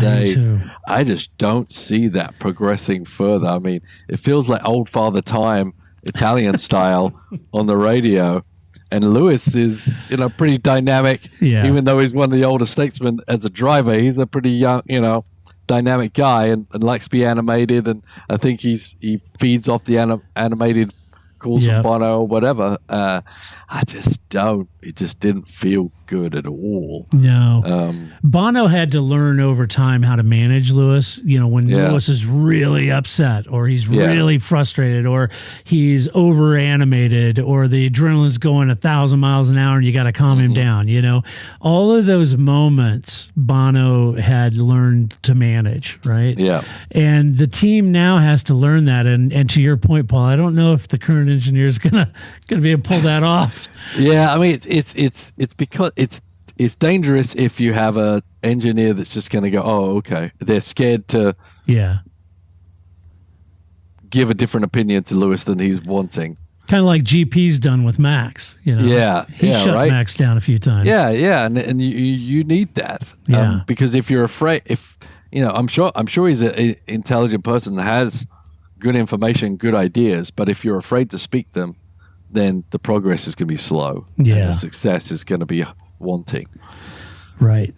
I just don't see that progressing further. I mean, it feels like old Father Time, Italian style on the radio. And Lewis is, pretty dynamic. Yeah. Even though he's one of the older statesmen as a driver, he's a pretty young, dynamic guy and likes to be animated. And I think he feeds off the animated calls from Bono or whatever. I just don't. It just didn't feel good at all. No. Bono had to learn over time how to manage Lewis. When Lewis is really upset or he's really frustrated or he's over animated or the adrenaline's going 1,000 miles an hour and you got to calm him down. All of those moments Bono had learned to manage, right? Yeah. And the team now has to learn that. And to your point, Paul, I don't know if the current engineer is gonna be able to pull that off. Yeah, I mean it's because it's dangerous if you have a engineer that's just going to go, oh, okay. They're scared to give a different opinion to Lewis than he's wanting. Kind of like GP's done with Max, He shut right? Max down a few times. Yeah, and you need that. Because if you're afraid, I'm sure he's an intelligent person that has good information, good ideas, but if you're afraid to speak them, then the progress is going to be slow. Yeah. And the success is going to be wanting. Right.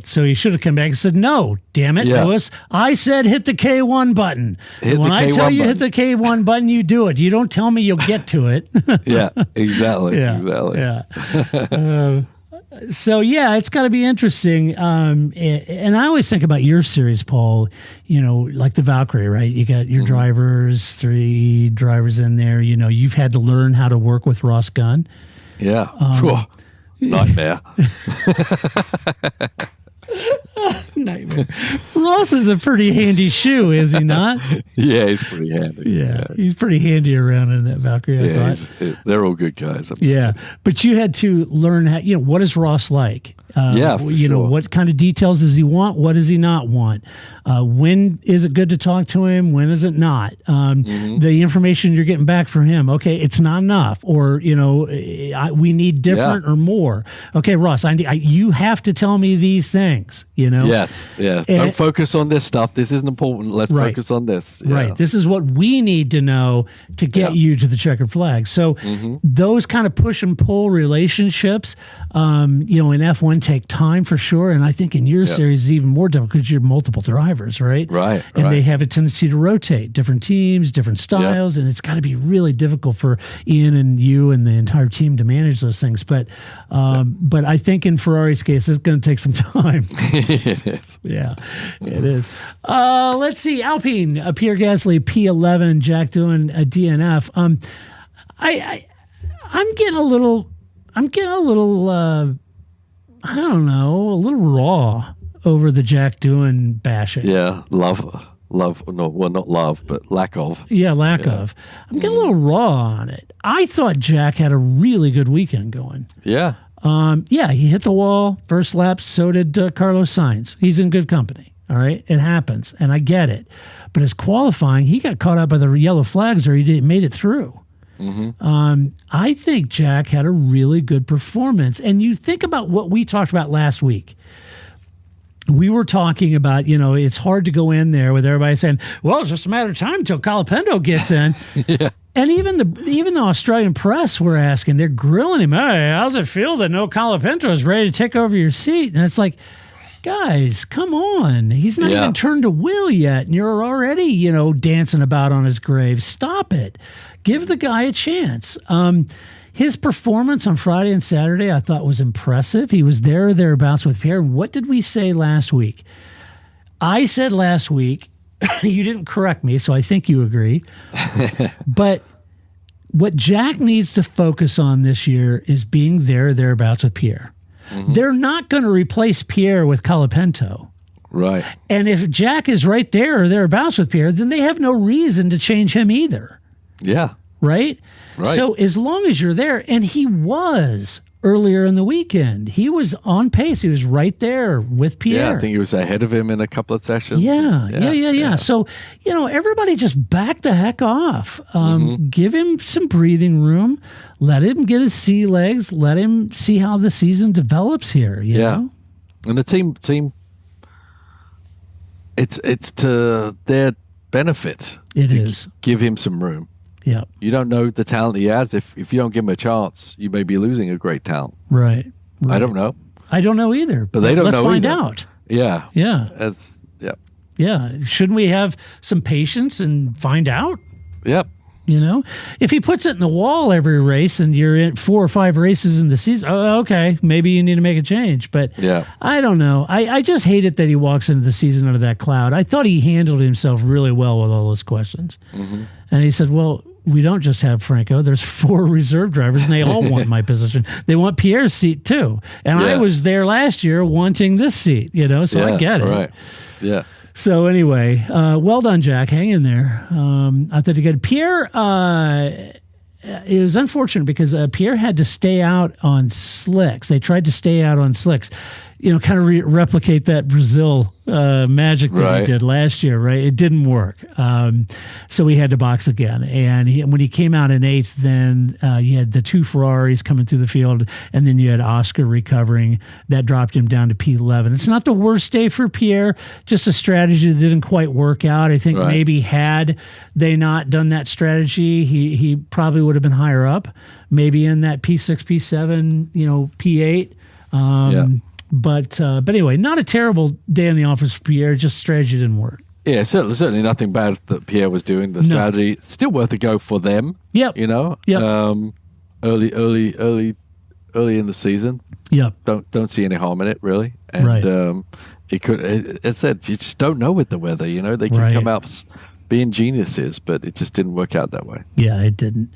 So he should have come back and said, no, damn it, Lewis. I said hit the K1 button. When I tell you hit the K1 button, you do it. You don't tell me you'll get to it. Yeah, exactly. Yeah. So, it's got to be interesting. And I always think about your series, Paul, like the Valkyrie, right? You got your drivers, 3 drivers in there. You've had to learn how to work with Ross Gunn. Yeah. Nightmare. Nightmare. Ross is a pretty handy shoe, is he not? Yeah, he's pretty handy. Yeah, he's pretty handy around in that Valkyrie, I thought. They're all good guys. But you had to learn how, what is Ross like? Sure. What kind of details does he want? What does he not want? When is it good to talk to him? When is it not? The information you're getting back from him, okay, it's not enough, or we need different or more. Okay, Ross, you have to tell me these things. Yes. Don't focus on this stuff. This isn't important. Let's focus on this. Yeah. Right. This is what we need to know to get you to the checkered flag. So those kind of push and pull relationships, in F1 take time for sure. And I think in your series, it's even more difficult because you're multiple drivers, right? Right. And they have a tendency to rotate different teams, different styles. And it's got to be really difficult for Ian and you and the entire team to manage those things. But I think in Ferrari's case, it's going to take some time. It is. Yeah, it is. Let's see. Alpine, Pierre Gasly, P11, Jack doing a DNF. I'm getting a little, I don't know, a little raw over the Jack doing bashing. Yeah, love. No, well, not love, but lack of. Yeah, lack of. I'm getting a little raw on it. I thought Jack had a really good weekend going. Yeah. He hit the wall first lap. So did Carlos Sainz. He's in good company. All right, it happens, and I get it. But his qualifying, he got caught up by the yellow flags, or he made it through. I think Jack had a really good performance. And you think about what we talked about last week. We were talking about, it's hard to go in there with everybody saying, well, it's just a matter of time until Colapinto gets in. And even the Australian press were asking, they're grilling him, hey, how's it feel to know Colapinto is ready to take over your seat? And it's like, guys, come on. He's not even turned a wheel yet, and you're already, dancing about on his grave. Stop it. Give the guy a chance. His performance on Friday and Saturday I thought was impressive. He was there or thereabouts with Pierre. What did we say last week? I said last week, you didn't correct me, so I think you agree. But what Jack needs to focus on this year is being there or thereabouts with Pierre. They're not going to replace Pierre with Colapinto. Right. And if Jack is right there or thereabouts with Pierre, then they have no reason to change him either. Yeah. Right? Right. So as long as you're there, and he was earlier in the weekend. He was on pace. He was right there with Pierre. Yeah, I think he was ahead of him in a couple of sessions. Yeah. So, everybody just back the heck off. Give him some breathing room. Let him get his sea legs. Let him see how the season develops here. You know? And the team, it's to their benefit. It is. Give him some room. Yeah. You don't know the talent he has. If you don't give him a chance, you may be losing a great talent. Right. I don't know. I don't know either. But they don't know Let's find either. out. Yeah. Yeah. Yeah. Shouldn't we have some patience and find out? Yep. If he puts it in the wall every race and you're in 4 or 5 races in the season, okay, maybe you need to make a change. But I don't know. I just hate it that he walks into the season under that cloud. I thought he handled himself really well with all those questions. And he said, well, we don't just have Franco. There's 4 reserve drivers, and they all want my position. They want Pierre's seat, too. And I was there last year wanting this seat, so I get it. Right. Yeah. So anyway, well done, Jack. Hang in there. I thought he got Pierre. It was unfortunate because Pierre had to stay out on slicks. They tried to stay out on slicks, kind of replicate that Brazil magic that he did last year, right? It didn't work. So he had to box again. And when he came out in 8th, then you had the 2 Ferraris coming through the field, and then you had Oscar recovering. That dropped him down to P11. It's not the worst day for Pierre, just a strategy that didn't quite work out. I think maybe had they not done that strategy, he probably would have been higher up, maybe in that P6, P7, P8. But anyway, not a terrible day in the office for Pierre. Just strategy didn't work. Yeah, certainly nothing bad that Pierre was doing. The strategy still worth a go for them. Yep. Early in the season. Yep. Don't see any harm in it really. And it could. It said you just don't know with the weather. They can come out being geniuses, but it just didn't work out that way. Yeah, it didn't.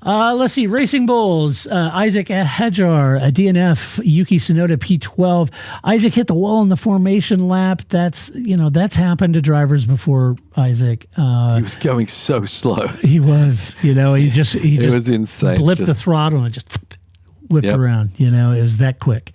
Let's see. Racing Bulls, Isaac Hajar, a DNF, Yuki Tsunoda, P12. Isaac hit the wall in the formation lap. That's happened to drivers before, Isaac. He was going so slow. He was, he just was insane. Blipped the throttle and just whipped around, it was that quick.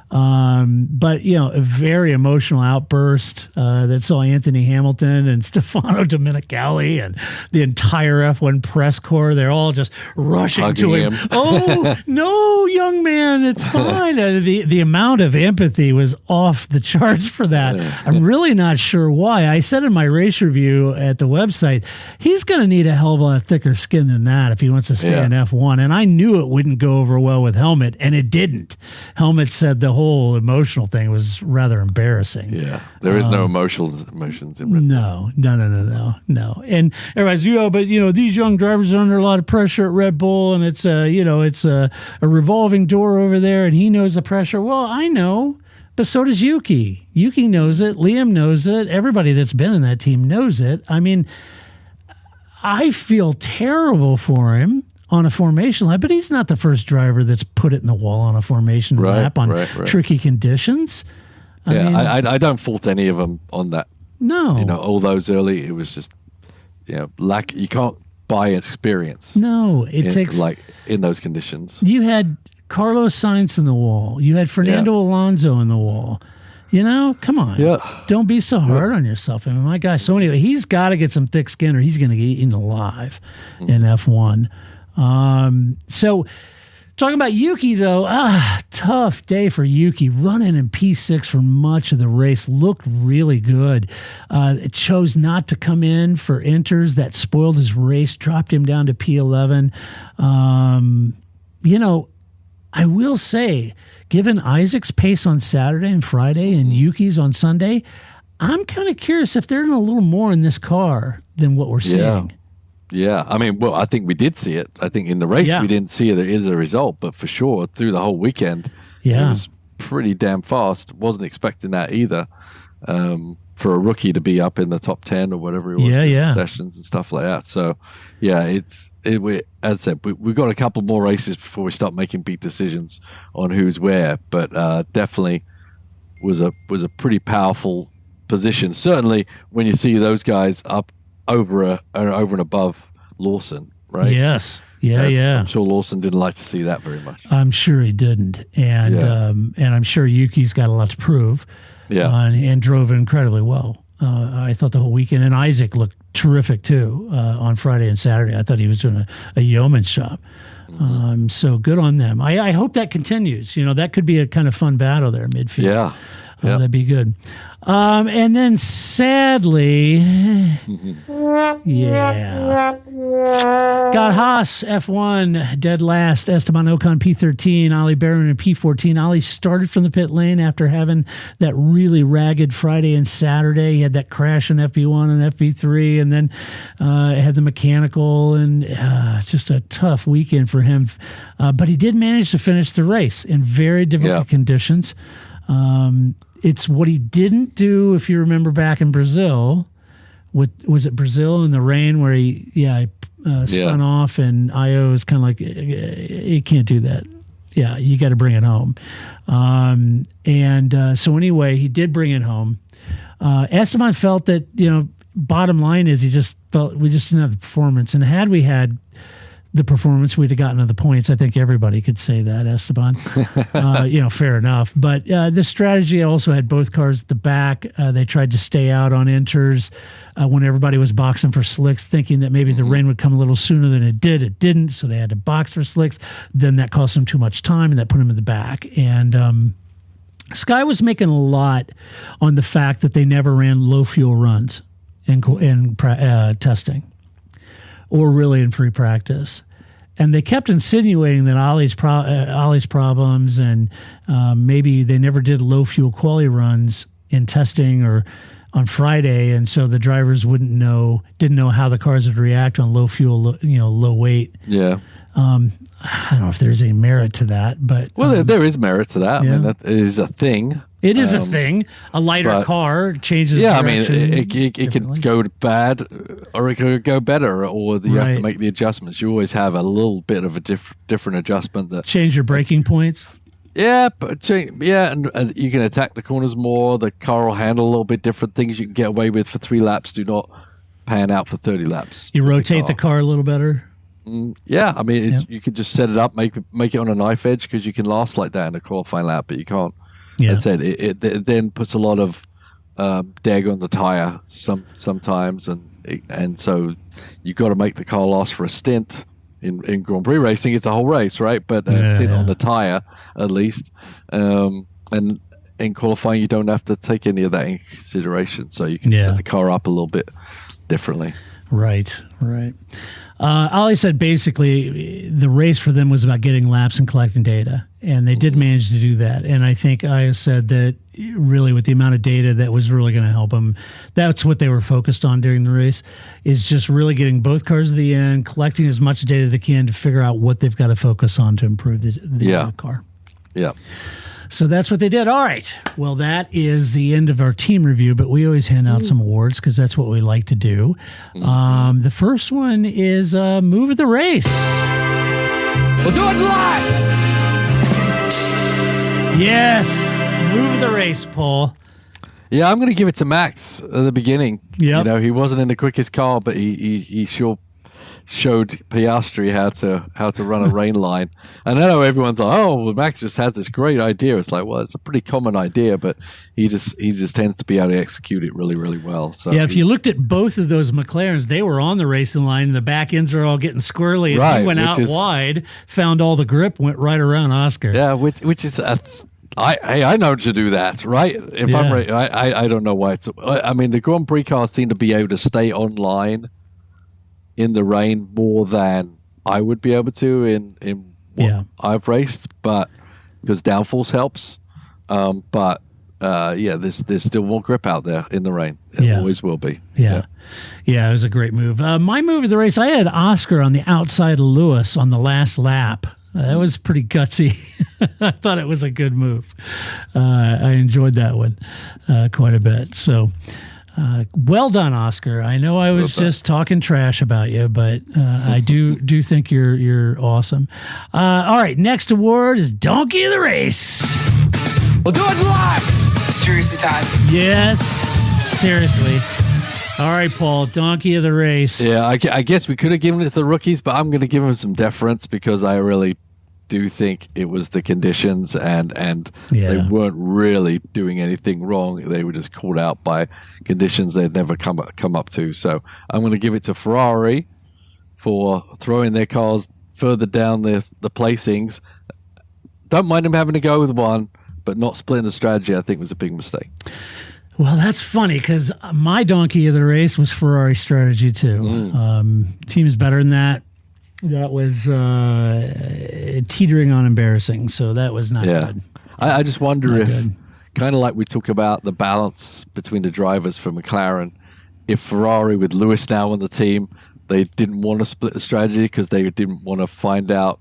But a very emotional outburst that saw Anthony Hamilton and Stefano Domenicali and the entire F1 press corps. They're all just rushing hugging to him. Oh no, young man, it's fine. The amount of empathy was off the charts for that. I'm really not sure why. I said in my race review at the website, he's going to need a hell of a lot thicker skin than that if he wants to stay in F1. And I knew it wouldn't go over well with Helmut, and it didn't. Helmut said the whole emotional thing was rather embarrassing. Yeah, there is no emotions in Red Bull. No. And everybody's, but these young drivers are under a lot of pressure at Red Bull, and it's a revolving door over there, and he knows the pressure. Well, I know, but so does Yuki. Yuki knows it. Liam knows it. Everybody that's been in that team knows it. I mean, I feel terrible for him on a formation lap, but he's not the first driver that's put it in the wall on a formation lap on tricky conditions. I don't fault any of them on that. No. All those early, it was just, you can't buy experience. No, it takes in those conditions. You had Carlos Sainz in the wall. You had Fernando Alonso in the wall. Come on. Yeah. Don't be so hard on yourself. I mean, my gosh. So anyway, he's got to get some thick skin or he's going to get eaten alive in F1. So talking about Yuki though, tough day for Yuki, running in P6 for much of the race, looked really good. It chose not to come in for inters. That spoiled his race, dropped him down to P11. I will say, given Isaac's pace on Saturday and Friday and Yuki's on Sunday, I'm kind of curious if they're in a little more in this car than what we're seeing. Yeah, I mean, well, I think we did see it. I think in the race we didn't see it as a result, but for sure through the whole weekend, it was pretty damn fast. Wasn't expecting that either. For a rookie to be up in the top 10 or whatever it was, sessions and stuff like that. So, as I said, we've got a couple more races before we start making big decisions on who's where. But definitely was a pretty powerful position. Certainly when you see those guys up over and above Lawson, right? Yes. Yeah. I'm sure Lawson didn't like to see that very much. I'm sure he didn't. And I'm sure Yuki's got a lot to prove. Yeah. And drove incredibly well. I thought the whole weekend. And Isaac looked terrific, too, on Friday and Saturday. I thought he was doing a yeoman's job. So good on them. I hope that continues. That could be a kind of fun battle there midfield. Yeah. That'd be good. And then sadly, got Haas F1 dead last. Esteban Ocon P13, Ali Berman in P14. Ali started from the pit lane after having that really ragged Friday and Saturday. He had that crash in FP1 and FP3, and then had the mechanical, and just a tough weekend for him. But he did manage to finish the race in very difficult conditions. It's what he didn't do, if you remember back in Brazil. Was it Brazil in the rain where he spun off, and Io is kind of like, you can't do that. Yeah, you got to bring it home. So anyway, he did bring it home. Esteban felt that, bottom line is he just felt we just didn't have the performance. And had we had the performance, we'd have gotten to the points. I think everybody could say that, Esteban. Fair enough. But the strategy also had both cars at the back. They tried to stay out on inters when everybody was boxing for slicks, thinking that maybe the rain would come a little sooner than it did. It didn't, so they had to box for slicks. Then that cost them too much time, and that put them in the back. And Sky was making a lot on the fact that they never ran low fuel runs in testing, or really in free practice. And they kept insinuating that Ollie's problems, and maybe they never did low fuel quality runs in testing or on Friday, and so the drivers didn't know how the cars would react on low fuel, low weight. Yeah. I don't know if there's any merit to that, but there is merit to that. I mean, that is a thing. It is a thing. A lighter car changes. Yeah, direction. I mean, it could go bad, or it could go better, or you have to make the adjustments. You always have a little bit of a different adjustment that change your braking points. Yeah, and you can attack the corners more. The car will handle a little bit different things. You can get away with for 3 laps. Do not pan out for 30 laps. You rotate the car a little better. Yeah, I mean, you could just set it up, make it on a knife edge, because you can last like that in a qualifying lap, but you can't. Yeah. As I said, it then puts a lot of deg on the tire sometimes, and so you've got to make the car last for a stint. In Grand Prix racing, it's a whole race, right? But stint on the tire, at least. And in qualifying, you don't have to take any of that in consideration, so you can set the car up a little bit differently. Right. Ollie said basically the race for them was about getting laps and collecting data, and they did manage to do that. And I think I said that really with the amount of data that was really going to help them, that's what they were focused on during the race, is just really getting both cars to the end, collecting as much data as they can to figure out what they've got to focus on to improve the car. Yeah. So that's what they did. All right. Well, that is the end of our team review, but we always hand out some awards because that's what we like to do. The first one is Move of the Race. We'll do it live. Yes. Move of the race, Paul. Yeah, I'm going to give it to Max at the beginning. Yep. He wasn't in the quickest car, but he sure showed Piastri how to run a rain line. And I know everyone's like, oh, well, Max just has this great idea. It's like, well, it's a pretty common idea, but he just tends to be able to execute it really, really well. So yeah, if you looked at both of those McLarens, they were on the racing line, and the back ends are all getting squirrely. And he went out wide, found all the grip, went right around Oscar. Yeah, which is I know to do that, right? If I'm right, I don't know why it's. I mean, the Grand Prix cars seem to be able to stay online in the rain more than I would be able to in what I've raced, but because downforce helps. There's still more grip out there in the rain. It always will be. Yeah, it was a great move. My move of the race, I had Oscar on the outside of Lewis on the last lap. That was pretty gutsy. I thought it was a good move. I enjoyed that one quite a bit. So well done, Oscar. I know I was just talking trash about you, but I do think you're awesome. All right, next award is Donkey of the Race. We'll do it live. Seriously, Todd. Yes, seriously. All right, Paul, donkey of the race. Yeah, I guess we could have given it to the rookies, but I'm going to give them some deference because I really do think it was the conditions and they weren't really doing anything wrong. They were just caught out by conditions they'd never come up to. So I'm going to give it to Ferrari for throwing their cars further down the placings. Don't mind them having to go with one, but not splitting the strategy I think was a big mistake. Well, that's funny because my donkey of the race was Ferrari strategy too. Team is better than that. That was teetering on embarrassing, so that was not good. I just wonder if, kind of like we talk about the balance between the drivers for McLaren, if Ferrari with Lewis now on the team, they didn't want to split the strategy because they didn't want to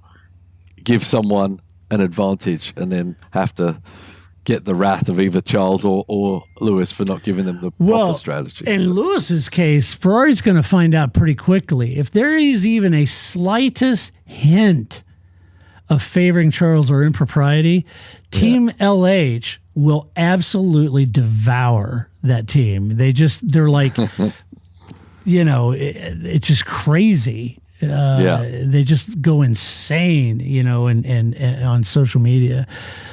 give someone an advantage and then have to get the wrath of either Charles or Lewis for not giving them the proper strategy. In Lewis's case, Ferrari's going to find out pretty quickly. If there is even a slightest hint of favoring Charles or impropriety, Team LH will absolutely devour that team. They're like, it's just crazy. They just go insane, and on social media.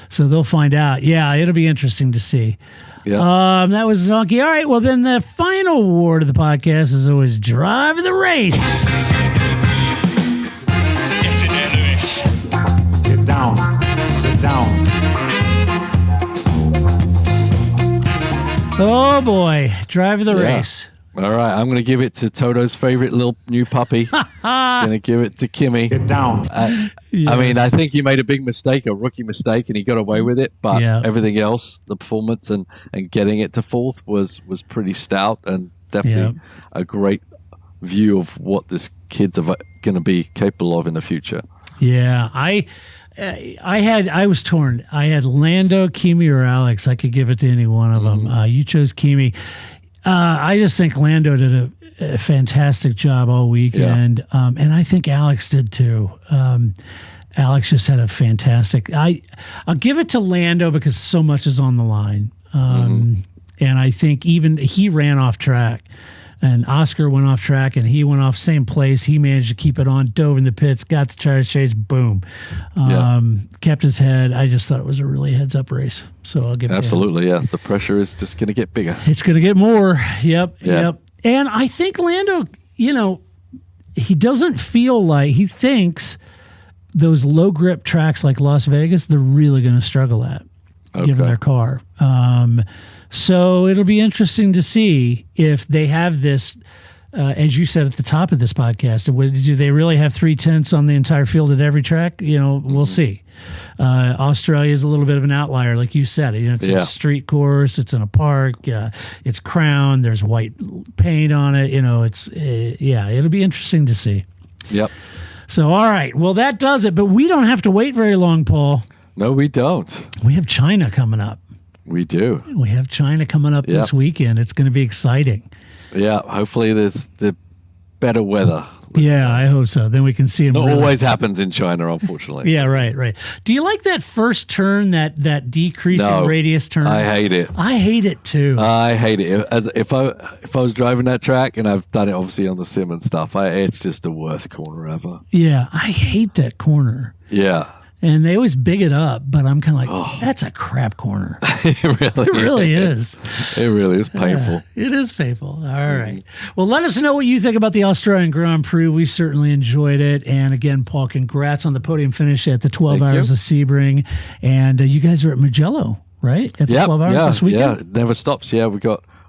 So they'll find out. Yeah, it'll be interesting to see. Yeah. That was donkey. All right, well, then the final award of the podcast is always Drive of the Race. Get in there, Lewis. Get down. Get down. Oh, boy. Drive of the Race. All right, I'm going to give it to Toto's favorite little new puppy. Going to give it to Kimi. Get down. I mean, I think he made a big mistake, a rookie mistake, and he got away with it. But everything else, the performance and getting it to fourth was pretty stout and definitely a great view of what this kid's going to be capable of in the future. Yeah, I was torn. I had Lando, Kimi, or Alex. I could give it to any one of them. You chose Kimi. I just think Lando did a fantastic job all weekend, and I think Alex did too. Alex just had a fantastic. I'll give it to Lando because so much is on the line, and I think even he ran off track, and Oscar went off track, and he went off same place. He managed to keep it on, dove in the pits, got the tire chase, boom, kept his head. I just thought it was a really heads-up race. So I'll give it absolutely, the pressure is just going to get bigger. It's going to get more. Yep. And I think Lando, he doesn't feel like he thinks those low grip tracks like Las Vegas, they're really going to struggle at given their car. So it'll be interesting to see if they have this, as you said at the top of this podcast, do they really have 3/10 on the entire field at every track? We'll see. Australia is a little bit of an outlier, like you said. It's a street course. It's in a park. It's crowned. There's white paint on it. It'll be interesting to see. Yep. So, all right. Well, that does it. But we don't have to wait very long, Paul. No, we don't. We have China coming up. We do. We have China coming up this weekend. It's going to be exciting. Yeah, hopefully there's the better weather. I hope so. Then we can see them. It always happens in China, unfortunately. Yeah, right. Do you like that first turn, that decreasing radius turn? I hate it. I hate it too. I hate it. If I was driving that track, and I've done it obviously on the sim and stuff, it's just the worst corner ever. Yeah, I hate that corner. Yeah. And they always big it up, but I'm kind of like, that's a crap corner. It really is. It really is painful. It is painful. All right. Well, let us know what you think about the Australian Grand Prix. We certainly enjoyed it. And again, Paul, congrats on the podium finish at the 12 Hours of Sebring. And you guys are at Mugello, right? At the 12 Hours this weekend? Yeah, it never stops. Yeah,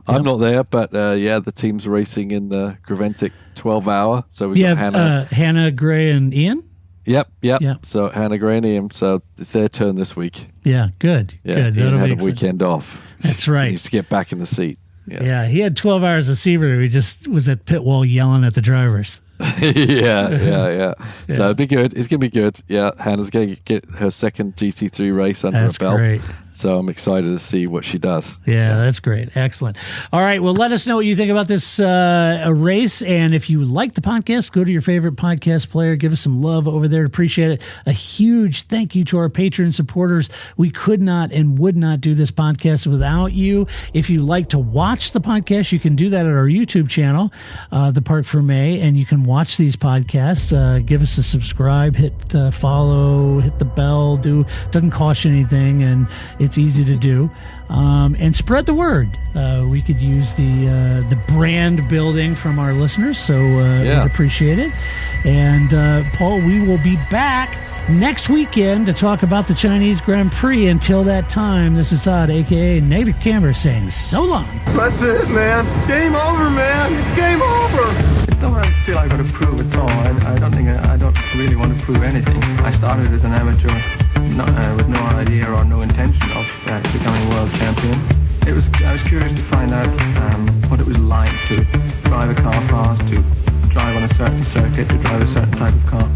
I'm not there, but the team's racing in the Graventic 12-hour. So we got Hannah, Gray, and Ian? Yep. So Hannah Gray and Ian, so it's their turn this week. Yeah, good. Ian had a weekend off. That's right. He needs to get back in the seat. Yeah, he had 12 hours of Sebring. He just was at pit wall yelling at the drivers. Yeah. So it'll be good. It's going to be good. Yeah, Hannah's going to get her second GT3 race under her belt. Great. So I'm excited to see what she does. Yeah, that's great. Excellent. All right. Well, let us know what you think about this race. And if you like the podcast, go to your favorite podcast player. Give us some love over there. Appreciate it. A huge thank you to our Patreon supporters. We could not and would not do this podcast without you. If you like to watch the podcast, you can do that at our YouTube channel, The Park for May, and you can watch these podcasts. Give us a subscribe, hit follow, hit the bell. Doesn't cost you anything, and it's easy to do. And spread the word. We could use the brand building from our listeners, so we'd appreciate it. And Paul, we will be back next weekend to talk about the Chinese Grand Prix. Until that time, this is Todd, a.k.a. Negative Camera, saying so long. That's it, man. Game over, man. It's game over. I don't feel I've got to prove at all. I don't really want to prove anything. I started as an amateur with no idea or no intention of becoming world champion. I was curious to find out what it was like to drive a car fast, to drive on a certain circuit, to drive a certain type of car.